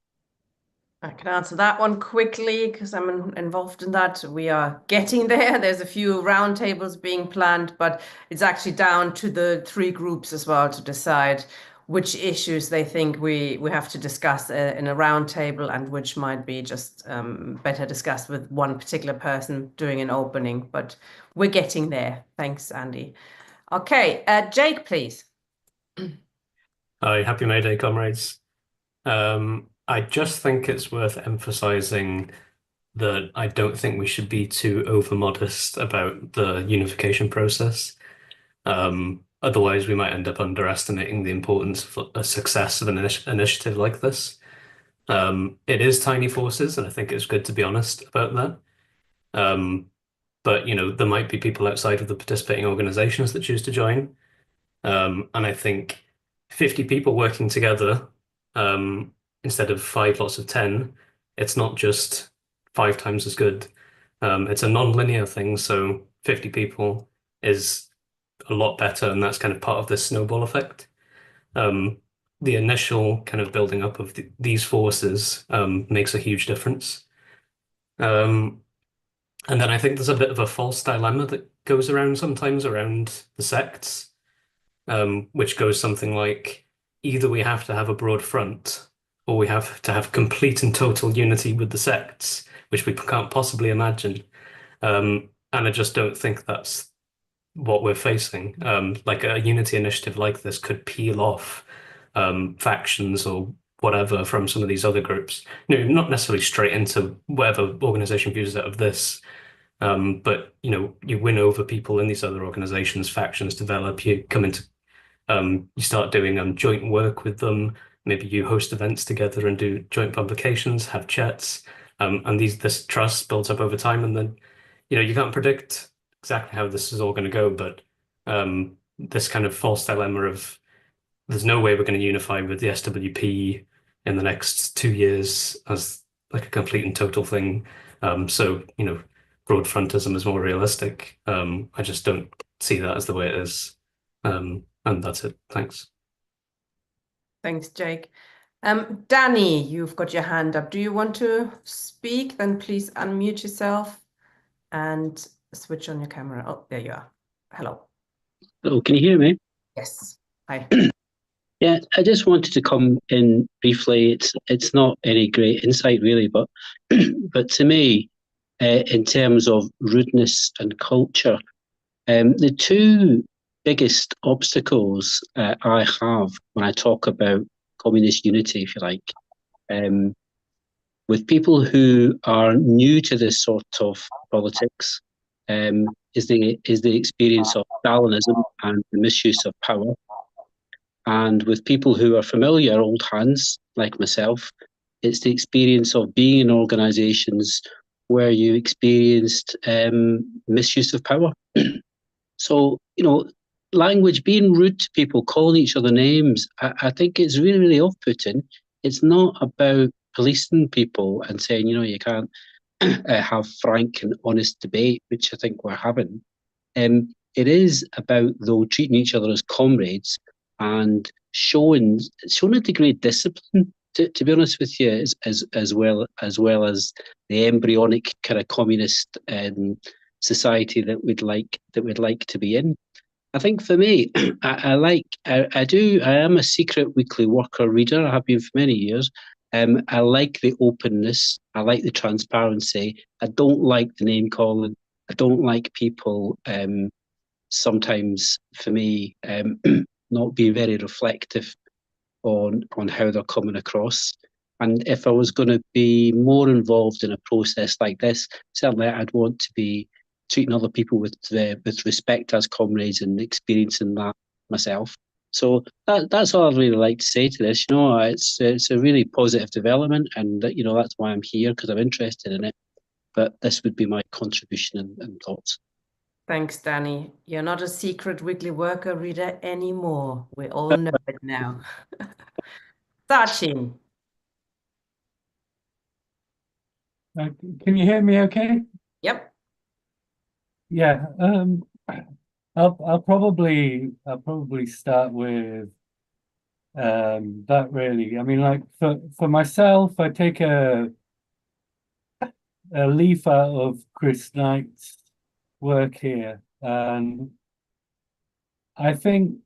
I can answer that one quickly because I'm involved in that. We are getting there. There's a few roundtables being planned, but it's actually down to the 3 groups as well to decide which issues they think we have to discuss in a roundtable and which might be just better discussed with one particular person doing an opening. But we're getting there. Thanks, Andy. Okay, Jake, please. Hi, happy May Day, comrades. I just think it's worth emphasizing that I don't think we should be too over-modest about the unification process. Otherwise, we might end up underestimating the importance of a success of an initiative like this. It is tiny forces, and I think it's good to be honest about that. But, there might be people outside of the participating organizations that choose to join. And I think 50 people working together, instead of 5 lots of 10, it's not just 5 times as good. It's a non-linear thing, so 50 people is a lot better, and that's kind of part of this snowball effect. The initial kind of building up of these forces makes a huge difference. And then I think there's a bit of a false dilemma that goes around sometimes around the sects, which goes something like either we have to have a broad front or we have to have complete and total unity with the sects, which we can't possibly imagine. And I just don't think that's what we're facing. Like a unity initiative like this could peel off factions or whatever from some of these other groups. Not necessarily straight into whatever organization views out of this, but you win over people in these other organizations, factions develop, you come into, you start doing joint work with them. Maybe you host events together and do joint publications, have chats, and this trust builds up over time. And then, you can't predict exactly how this is all going to go, but this kind of false dilemma of there's no way we're going to unify with the SWP in the next 2 years as like a complete and total thing. So, broad frontism is more realistic. I just don't see that as the way it is. And that's it. Thanks. Thanks, Jake. Danny, you've got your hand up. Do you want to speak? Then please unmute yourself and switch on your camera. Oh, there you are. Hello. Hello, can you hear me? Yes. Hi. Yeah, I just wanted to come in briefly. It's not any great insight really, but but to me, in terms of rudeness and culture, the two biggest obstacles I have when I talk about communist unity, if you like, with people who are new to this sort of politics, is the experience of Stalinism and the misuse of power. And with people who are familiar, old hands like myself, it's the experience of being in organizations where you experienced misuse of power. So, language, being rude to people, calling each other names, I think it's really, really off-putting. It's not about policing people and saying, you can't have frank and honest debate, which I think we're having. It is about, though, treating each other as comrades and showing a degree of discipline, to be honest with you, as well as the embryonic kind of communist society that we'd like to be in. I think for me, I am a secret weekly worker reader. I have been for many years. I like the openness. I like the transparency. I don't like the name calling. I don't like people sometimes, for me, not being very reflective on how they're coming across. And if I was going to be more involved in a process like this, certainly I'd want to be treating other people with respect as comrades and experiencing that myself. So that's all I'd really like to say to this. It's a really positive development, and that's why I'm here, because I'm interested in it. But this would be my contribution and thoughts. Thanks, Danny. You're not a secret weekly worker reader anymore. We all know it now. Sachin. Can you hear me okay? Yep. Yeah. I'll probably start with that really. I mean, like for myself, I take a leaf out of Chris Knight's work here, and I think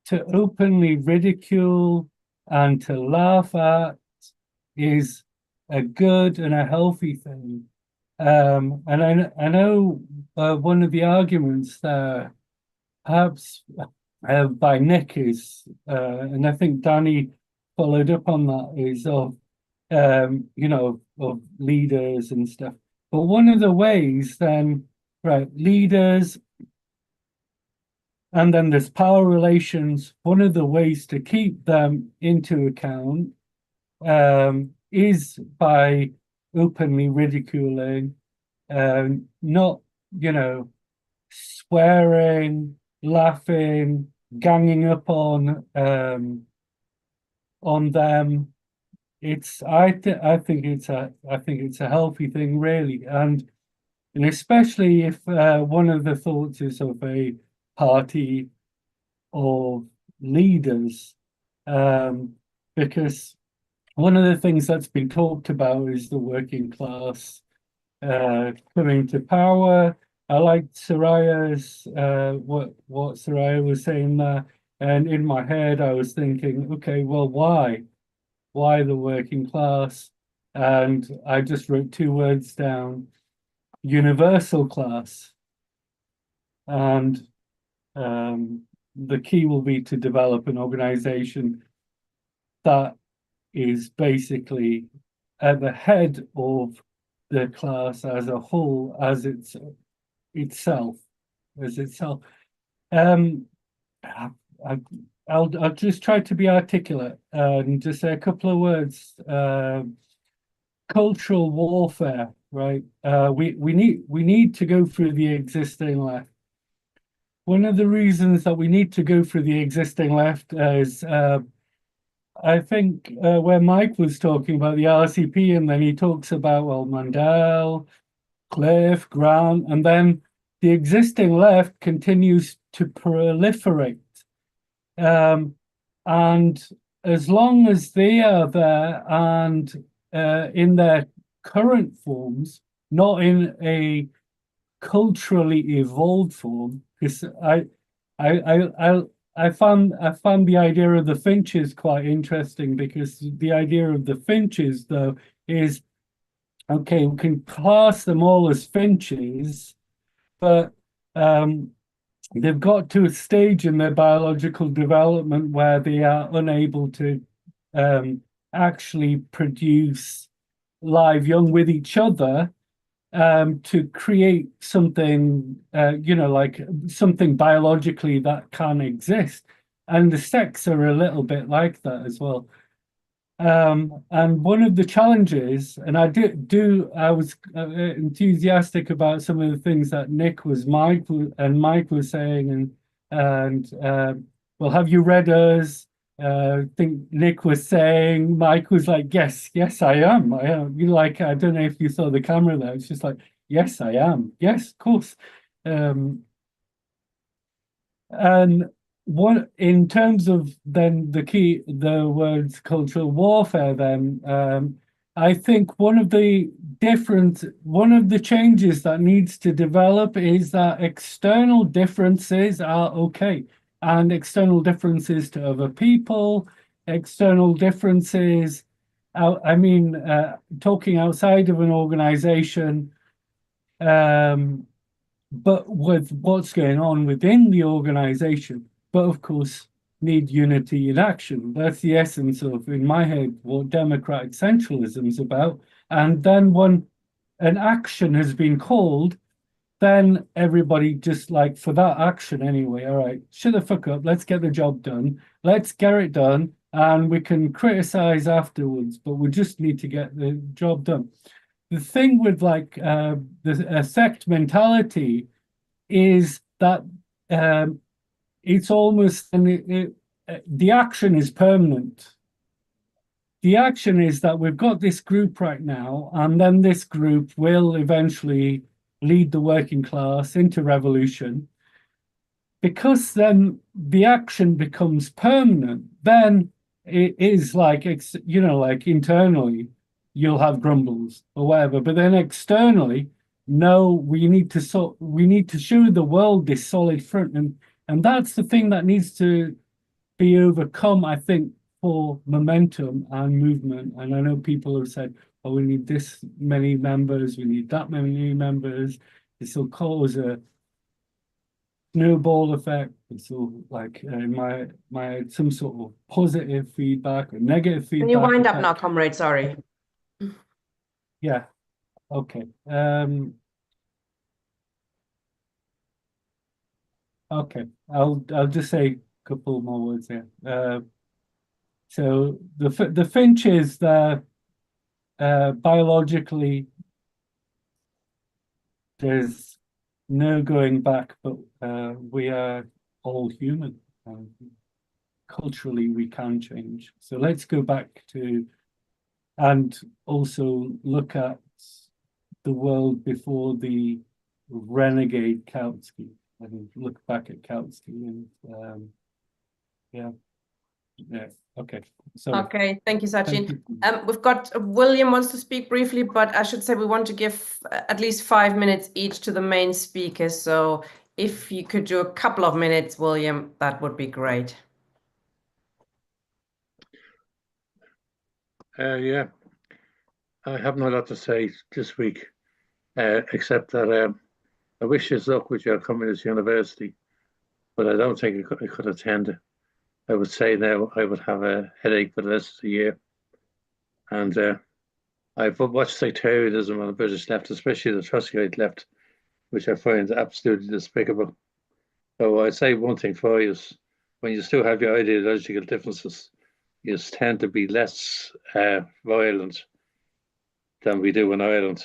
to openly ridicule and to laugh at is a good and a healthy thing. And I know one of the arguments there, perhaps by Nick, is, and I think Danny followed up on that, is of leaders and stuff. But one of the ways then, right, leaders, and then there's power relations. One of the ways to keep them into account is by openly ridiculing, not, swearing, laughing, ganging up on them. I think it's a healthy thing, really, and especially if one of the thoughts is of a party of leaders, because one of the things that's been talked about is the working class coming to power. I liked Soraya's what Soraya was saying there, and in my head I was thinking, okay, well, why? Why the working class? And I just wrote two words down: universal class. And the key will be to develop an organization that is basically at the head of the class as a whole, as itself. I'll just try to be articulate and just say a couple of words. Cultural warfare, right? We need to go through the existing left. One of the reasons that we need to go through the existing left is, I think, where Mike was talking about the RCP, and then he talks about, well, Mandel, Cliff, Grant, and then the existing left continues to proliferate. And as long as they are there and in their current forms, not in a culturally evolved form, because I found the idea of the Finches quite interesting, because the idea of the Finches, though, is okay, we can class them all as Finches, but they've got to a stage in their biological development where they are unable to actually produce live young with each other, to create something, like something biologically that can exist. And the sex are a little bit like that as well. And one of the challenges, and I was enthusiastic about some of the things that Mike was saying, and well, have you read us? I think Nick was saying, Mike was like, yes, I am. You like, I don't know if you saw the camera there. It's just like, yes, I am. Yes, of course. And what, in terms of then the words cultural warfare, then I think one of the changes that needs to develop is that external differences are okay. And external differences to other people, external differences, talking outside of an organization, but with what's going on within the organization. But of course, need unity in action. That's the essence of, in my head, what democratic centralism is about. And then when an action has been called, then everybody just like, for that action anyway, all right, shut the fuck up, let's get the job done, let's get it done, and we can criticize afterwards, but we just need to get the job done. The thing with like the sect mentality is that it's almost, the action is permanent. The action is that we've got this group right now, and then this group will eventually lead the working class into revolution. Because then the action becomes permanent, then it is like, like internally, you'll have grumbles or whatever, but then externally, no, we need to show the world this solid front, and that's the thing that needs to be overcome, I think, for momentum and movement. And I know people have said, oh, we need this many members, we need that many members. This will cause a snowball effect. This will, like, in my some sort of positive feedback or negative feedback. Can you wind effect. up now, comrade? Sorry. Yeah. Okay. Okay. I'll just say a couple more words here. So the Finches, biologically, there's no going back, but we are all human. Culturally, we can change. So let's go back to, and also look at the world before the renegade Kautsky. and look back at Kautsky and yeah. Okay. So Okay, thank you, Sachin. thank you. We've got William wants to speak briefly, but I should say we want to give at least 5 minutes each to the main speakers. So if you could do a couple of minutes, William, that would be great. Yeah, I have no lot to say this week, except that I wish you luck with your communist university, but I don't think I could attend. I would say now I would have a headache for the rest of the year. And I've watched sectarianism on the British left, especially the Trotskyite left, which I find absolutely despicable. So I'd say one thing for you is when you still have your ideological differences, you tend to be less violent than we do in Ireland.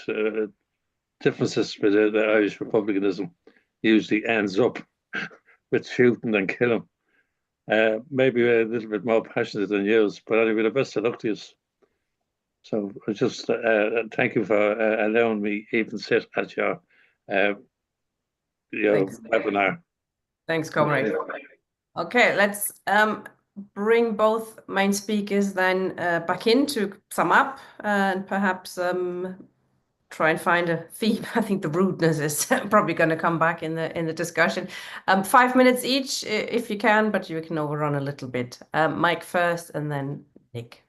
Differences with the Irish republicanism usually ends up with shooting and killing. Maybe a little bit more passionate than yours, but anyway, the best of luck to you. So I just thank you for allowing me even sit at your webinar. Thanks, comrade. Okay, let's bring both main speakers then back in to sum up and perhaps try and find a theme. I think the rudeness is probably going to come back in the discussion. 5 minutes each, if you can, but you can overrun a little bit. Mike first, and then Nick.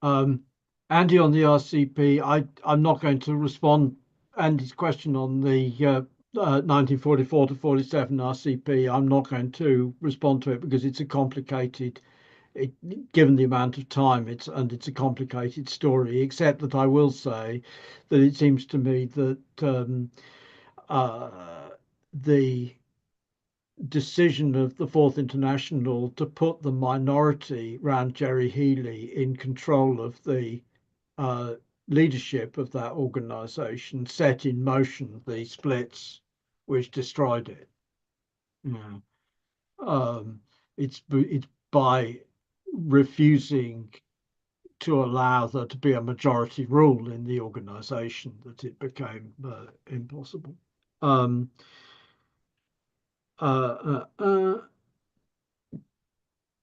Andy, on the RCP, I'm not going to respond Andy's question on the 1944 to 47 RCP. I'm not going to respond to it because it's a complicated, given the amount of time, it's a complicated story. Except that I will say that it seems to me that the decision of the Fourth International to put the minority around Jerry Healy in control of the leadership of that organization set in motion the splits which destroyed it. It's by refusing to allow there to be a majority rule in the organization that it became impossible.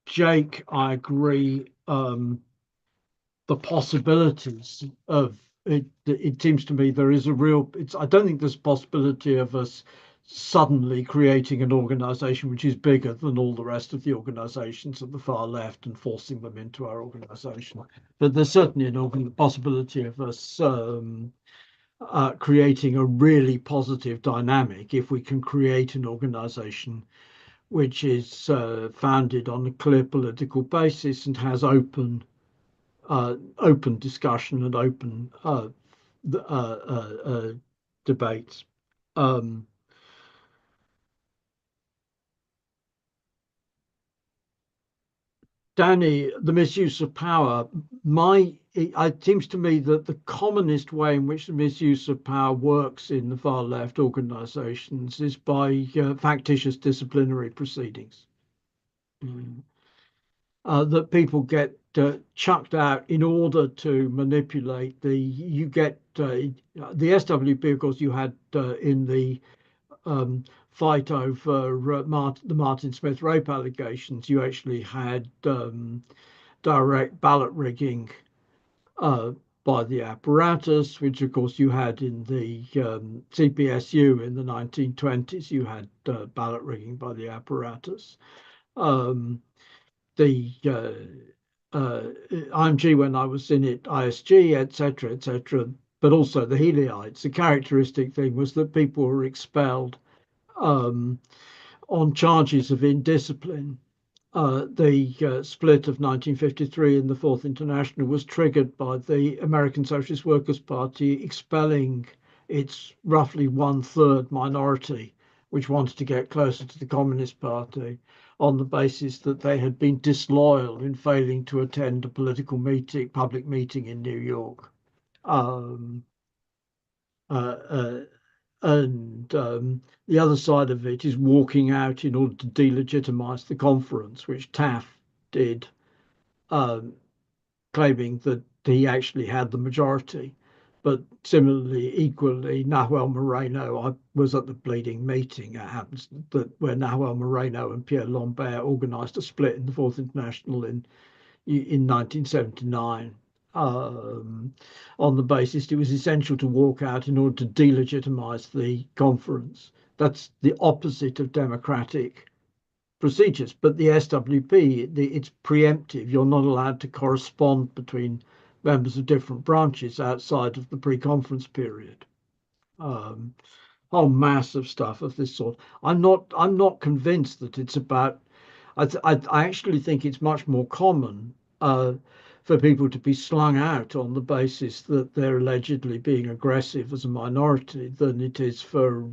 Jake, I agree. The possibilities of it, it seems to me there is a real, I don't think there's a possibility of us suddenly creating an organization which is bigger than all the rest of the organizations at the far left and forcing them into our organization. But there's certainly a possibility of us creating a really positive dynamic if we can create an organization which is founded on a clear political basis and has open discussion and open debates. Danny, the misuse of power. It seems to me that the commonest way in which the misuse of power works in the far left organizations is by factitious disciplinary proceedings. That people get chucked out in order to manipulate you get the SWP, of course, you had in the fight over the Martin Smith rape allegations, you actually had direct ballot rigging by the apparatus, which of course you had in the CPSU in the 1920s, you had ballot rigging by the apparatus. The IMG when I was in it, ISG, etc., but also the Healyites. The characteristic thing was that people were expelled on charges of indiscipline. The split of 1953 in the Fourth International was triggered by the American Socialist Workers' Party expelling its roughly 1/3 minority, which wanted to get closer to the Communist Party, on the basis that they had been disloyal in failing to attend a public meeting in New York. And the other side of it is walking out in order to delegitimize the conference, which Taft did, claiming that he actually had the majority. But similarly, equally, Nahuel Moreno, I was at the bleeding meeting. It happens that where Nahuel Moreno and Pierre Lambert organised a split in the Fourth International in 1979, on the basis it was essential to walk out in order to delegitimise the conference. That's the opposite of democratic procedures. But the SWP, it's preemptive. You're not allowed to correspond between members of different branches outside of the pre-conference period. Whole mass of stuff of this sort. I'm not convinced that it's about. I actually think it's much more common for people to be slung out on the basis that they're allegedly being aggressive as a minority than it is for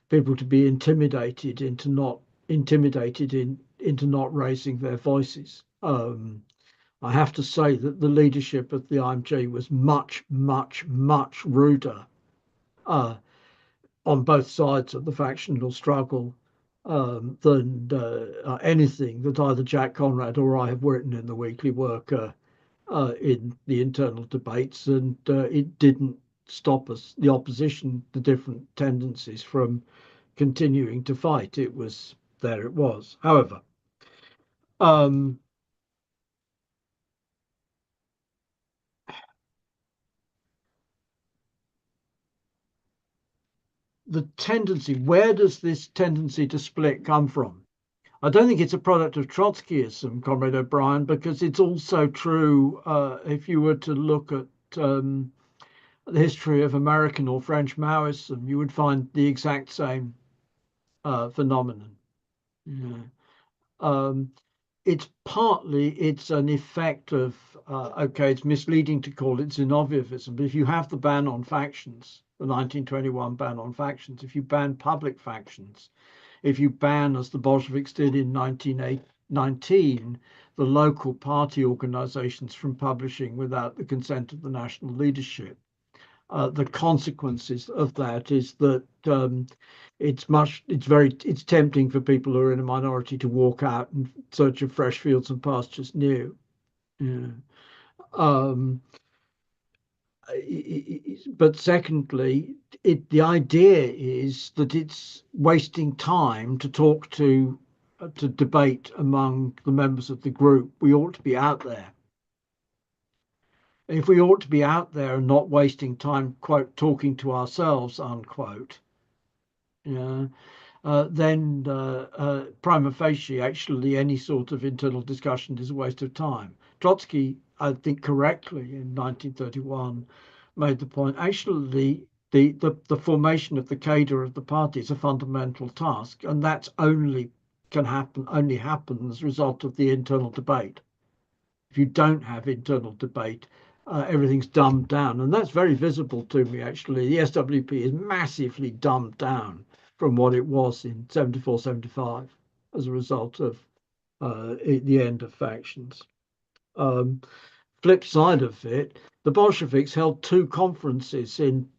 people to be intimidated into not raising their voices. I have to say that the leadership of the IMG was much ruder on both sides of the factional struggle than anything that either Jack Conrad or I have written in the Weekly Worker in the internal debates, and it didn't stop us, the opposition, the different tendencies, from continuing to fight. It was there. It was, however. The tendency, where does this tendency to split come from? I don't think it's a product of Trotskyism, Comrade O'Brien, because it's also true if you were to look at the history of American or French Maoism, you would find the exact same phenomenon. Yeah. It's an effect of, okay, it's misleading to call it Zinovievism, but if you have the ban on factions, the 1921 ban on factions, if you ban public factions, if you ban, as the Bolsheviks did in 1919, the local party organizations from publishing without the consent of the national leadership, the consequences of that is that it's tempting for people who are in a minority to walk out in search of fresh fields and pastures new. Yeah. But secondly, the idea is that it's wasting time to talk to debate among the members of the group. We ought to be out there. If we ought to be out there and not wasting time, quote, talking to ourselves, unquote, then prima facie, actually, any sort of internal discussion is a waste of time. Trotsky, I think correctly, in 1931, made the point, actually, the formation of the cadre of the party is a fundamental task, and that's only happen as a result of the internal debate. If you don't have internal debate, everything's dumbed down, and that's very visible to me, actually. The SWP is massively dumbed down from what it was in 74, 75 as a result of the end of factions. Flip side of it, the Bolsheviks held 2 conferences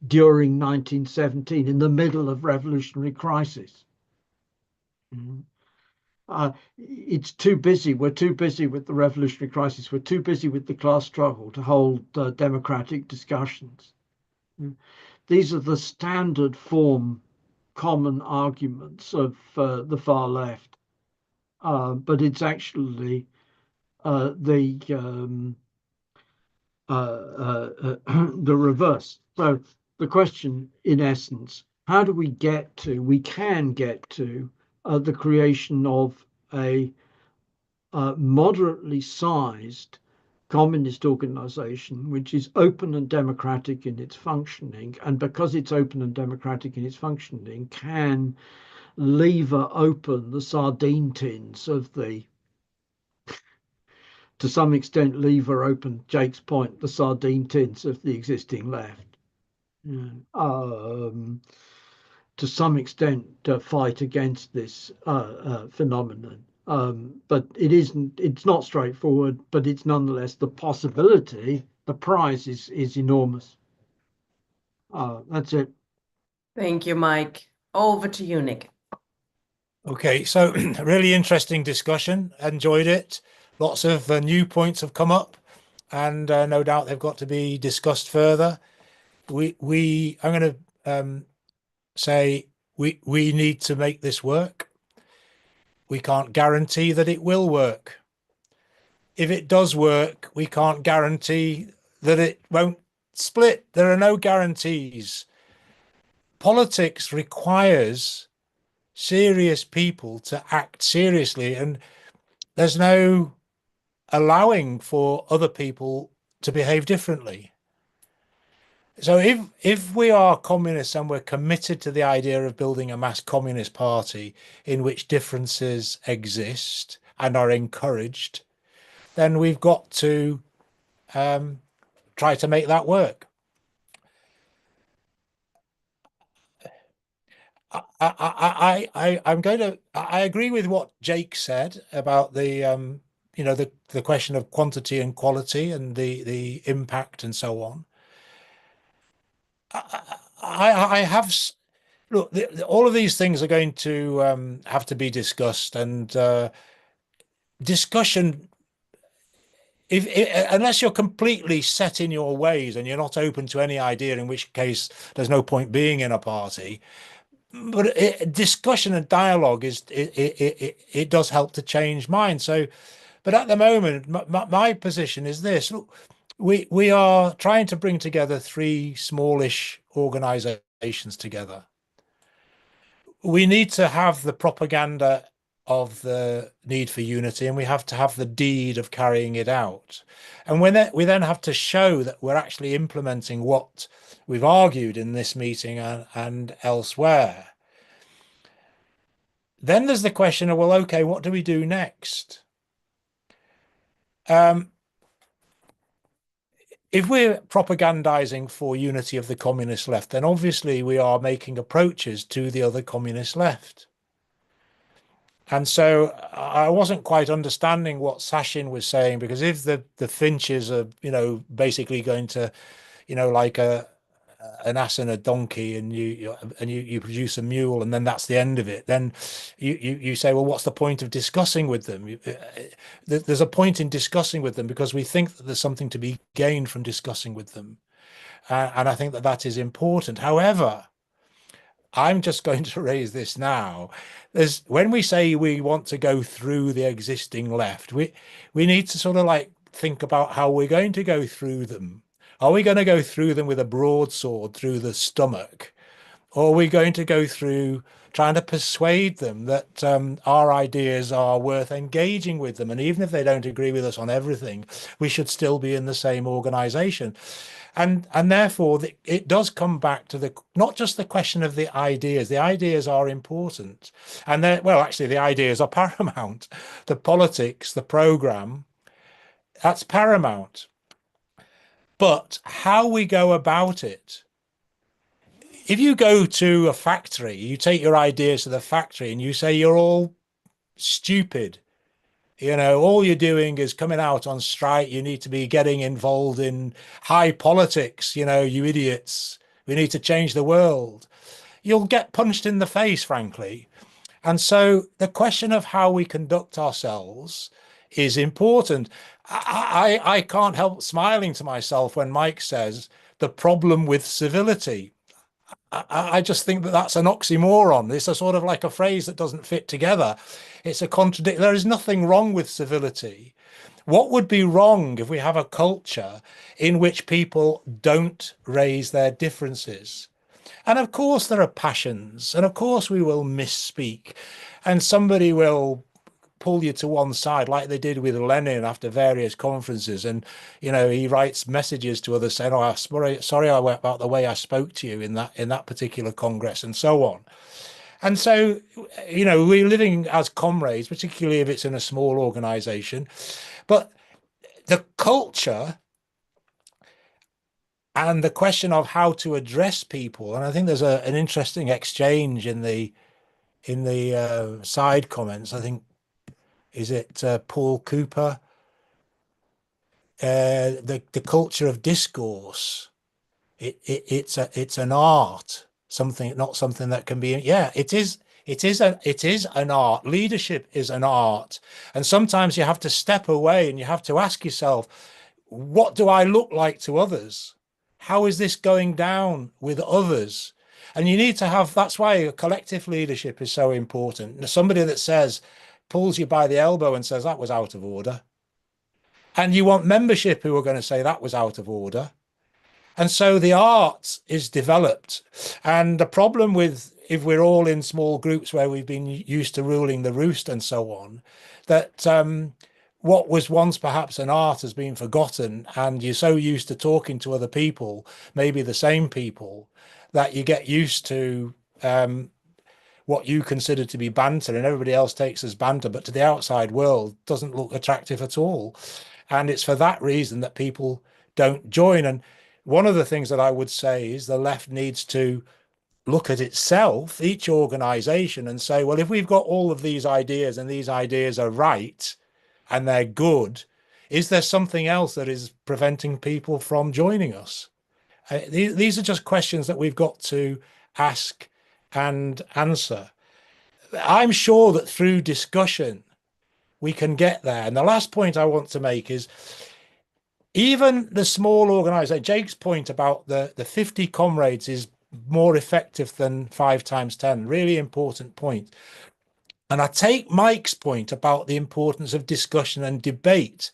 during 1917 in the middle of revolutionary crisis. It's too busy. We're too busy with the revolutionary crisis. We're too busy with the class struggle to hold democratic discussions. These are the standard form common arguments of the far left, but it's actually the reverse. So the question, in essence, how do we can get to the creation of a moderately sized communist organization, which is open and democratic in its functioning, and because it's open and democratic in its functioning, can lever open the sardine tins of to some extent lever open, Jake's point, the sardine tins of the existing left. To some extent fight against this phenomenon. But it's not straightforward, but it's nonetheless the possibility. The prize is enormous. That's it. Thank you, Mike. Over to you, Nick. Okay, so really interesting discussion. Enjoyed it. Lots of new points have come up. and no doubt they've got to be discussed further. I'm going to say we need to make this work. We can't guarantee that it will work. If it does work, we can't guarantee that it won't split. There are no guarantees. Politics requires serious people to act seriously, and there's no allowing for other people to behave differently. So if we are communists and we're committed to the idea of building a mass communist party in which differences exist and are encouraged, then we've got to try to make that work. I agree with what Jake said about the the question of quantity and quality and the impact and so on. I have look, all of these things are going to have to be discussed, and discussion, unless you're completely set in your ways and you're not open to any idea, in which case there's no point being in a party. But discussion and dialogue it does help to change minds. So, but at the moment, my position is this: look, we are trying to bring together three smallish organizations together. We need to have the propaganda of the need for unity, and we have to have the deed of carrying it out. And when we then have to show that we're actually implementing what we've argued in this meeting and elsewhere. Then there's the question of, well, okay, what do we do next? If we're propagandizing for unity of the communist left, then obviously we are making approaches to the other communist left. And so I wasn't quite understanding what Sachin was saying, because if the Finches are, basically going to, like an ass and a donkey, and you produce a mule, and then that's the end of it, then you say, well, what's the point of discussing with them? There's a point in discussing with them because we think that there's something to be gained from discussing with them, and I think that that is important. However, I'm just going to raise this now. When we say we want to go through the existing left, we need to sort of like think about how we're going to go through them. Are we going to go through them with a broadsword through the stomach? Or are we going to go through trying to persuade them that our ideas are worth engaging with them? And even if they don't agree with us on everything, we should still be in the same organization. And therefore, it does come back to not just the question of the ideas. The ideas are important. And actually, the ideas are paramount. The politics, the program, that's paramount. But how we go about it, if you go to a factory, you take your ideas to the factory and you say you're all stupid, all you're doing is coming out on strike, you need to be getting involved in high politics, you idiots, we need to change the world, you'll get punched in the face, frankly. And so the question of how we conduct ourselves is important. I can't help smiling to myself when Mike says the problem with civility. I just think that that's an oxymoron. It's a sort of like a phrase that doesn't fit together. It's a contradiction. There is nothing wrong with civility. What would be wrong if we have a culture in which people don't raise their differences? And of course there are passions, and of course we will misspeak, and somebody will pull you to one side like they did with Lenin after various conferences, and he writes messages to others saying, oh, sorry about the way I spoke to you in that particular congress, and so on. And so we're living as comrades, particularly if it's in a small organization, but the culture and the question of how to address people, and I think there's an interesting exchange in the side comments. I think, is it Paul Cooper? The culture of discourse. It's an art, not something that can be. Yeah, it is an art. Leadership is an art, and sometimes you have to step away and you have to ask yourself, what do I look like to others? How is this going down with others? And you need to have, that's why collective leadership is so important. Somebody that says, pulls you by the elbow and says that was out of order. And you want membership who are going to say that was out of order. And so the art is developed. And the problem with, if we're all in small groups where we've been used to ruling the roost and so on, that what was once perhaps an art has been forgotten, and you're so used to talking to other people, maybe the same people, that you get used to what you consider to be banter and everybody else takes as banter, but to the outside world doesn't look attractive at all. And it's for that reason that people don't join. And one of the things that I would say is the left needs to look at itself, each organization, and say, well, if we've got all of these ideas and these ideas are right and they're good, is there something else that is preventing people from joining us? These are just questions that we've got to ask and answer. I'm sure that through discussion, we can get there. And the last point I want to make is, even the small organization, Jake's point about the 50 comrades is more effective than 5 times 10, really important point. And I take Mike's point about the importance of discussion and debate,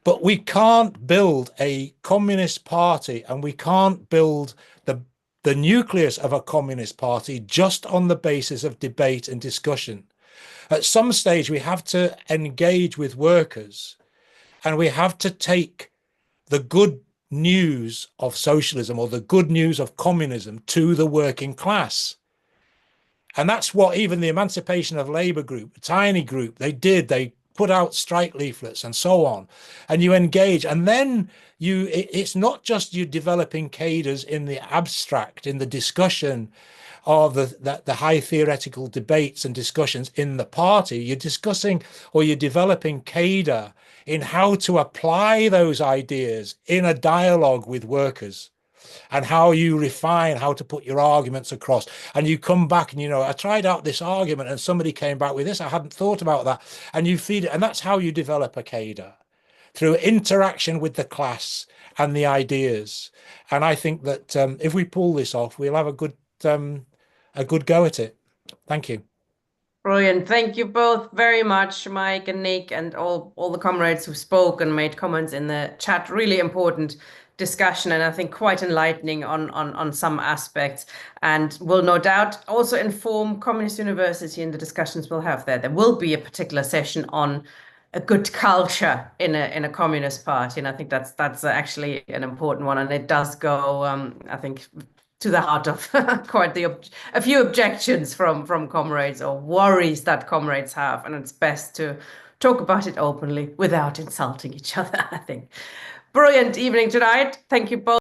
but we can't build a communist party and we can't build the nucleus of a communist party just on the basis of debate and discussion. At some stage, we have to engage with workers and we have to take the good news of socialism or the good news of communism to the working class. And that's what even the Emancipation of Labour group, a tiny group, they did. They put out strike leaflets and so on. And you engage. And then it's not just you developing cadres in the abstract, in the discussion of the high theoretical debates and discussions in the party. You're discussing or you're developing cadre in how to apply those ideas in a dialogue with workers, and how you refine how to put your arguments across. And you come back and, I tried out this argument and somebody came back with this. I hadn't thought about that. And you feed it. And that's how you develop a cadre, through interaction with the class and the ideas. And I think that if we pull this off, we'll have a good go at it. Thank you. Brilliant. Thank you both very much, Mike and Nick, and all the comrades who spoke and made comments in the chat. Really important discussion, and I think quite enlightening on some aspects, and will no doubt also inform Communist University in the discussions we'll have there. There will be a particular session on a good culture in a communist party, and I think that's actually an important one, and it does go, I think, to the heart of quite a few objections from comrades, or worries that comrades have, and it's best to talk about it openly without insulting each other, I think. Brilliant evening tonight. Thank you both.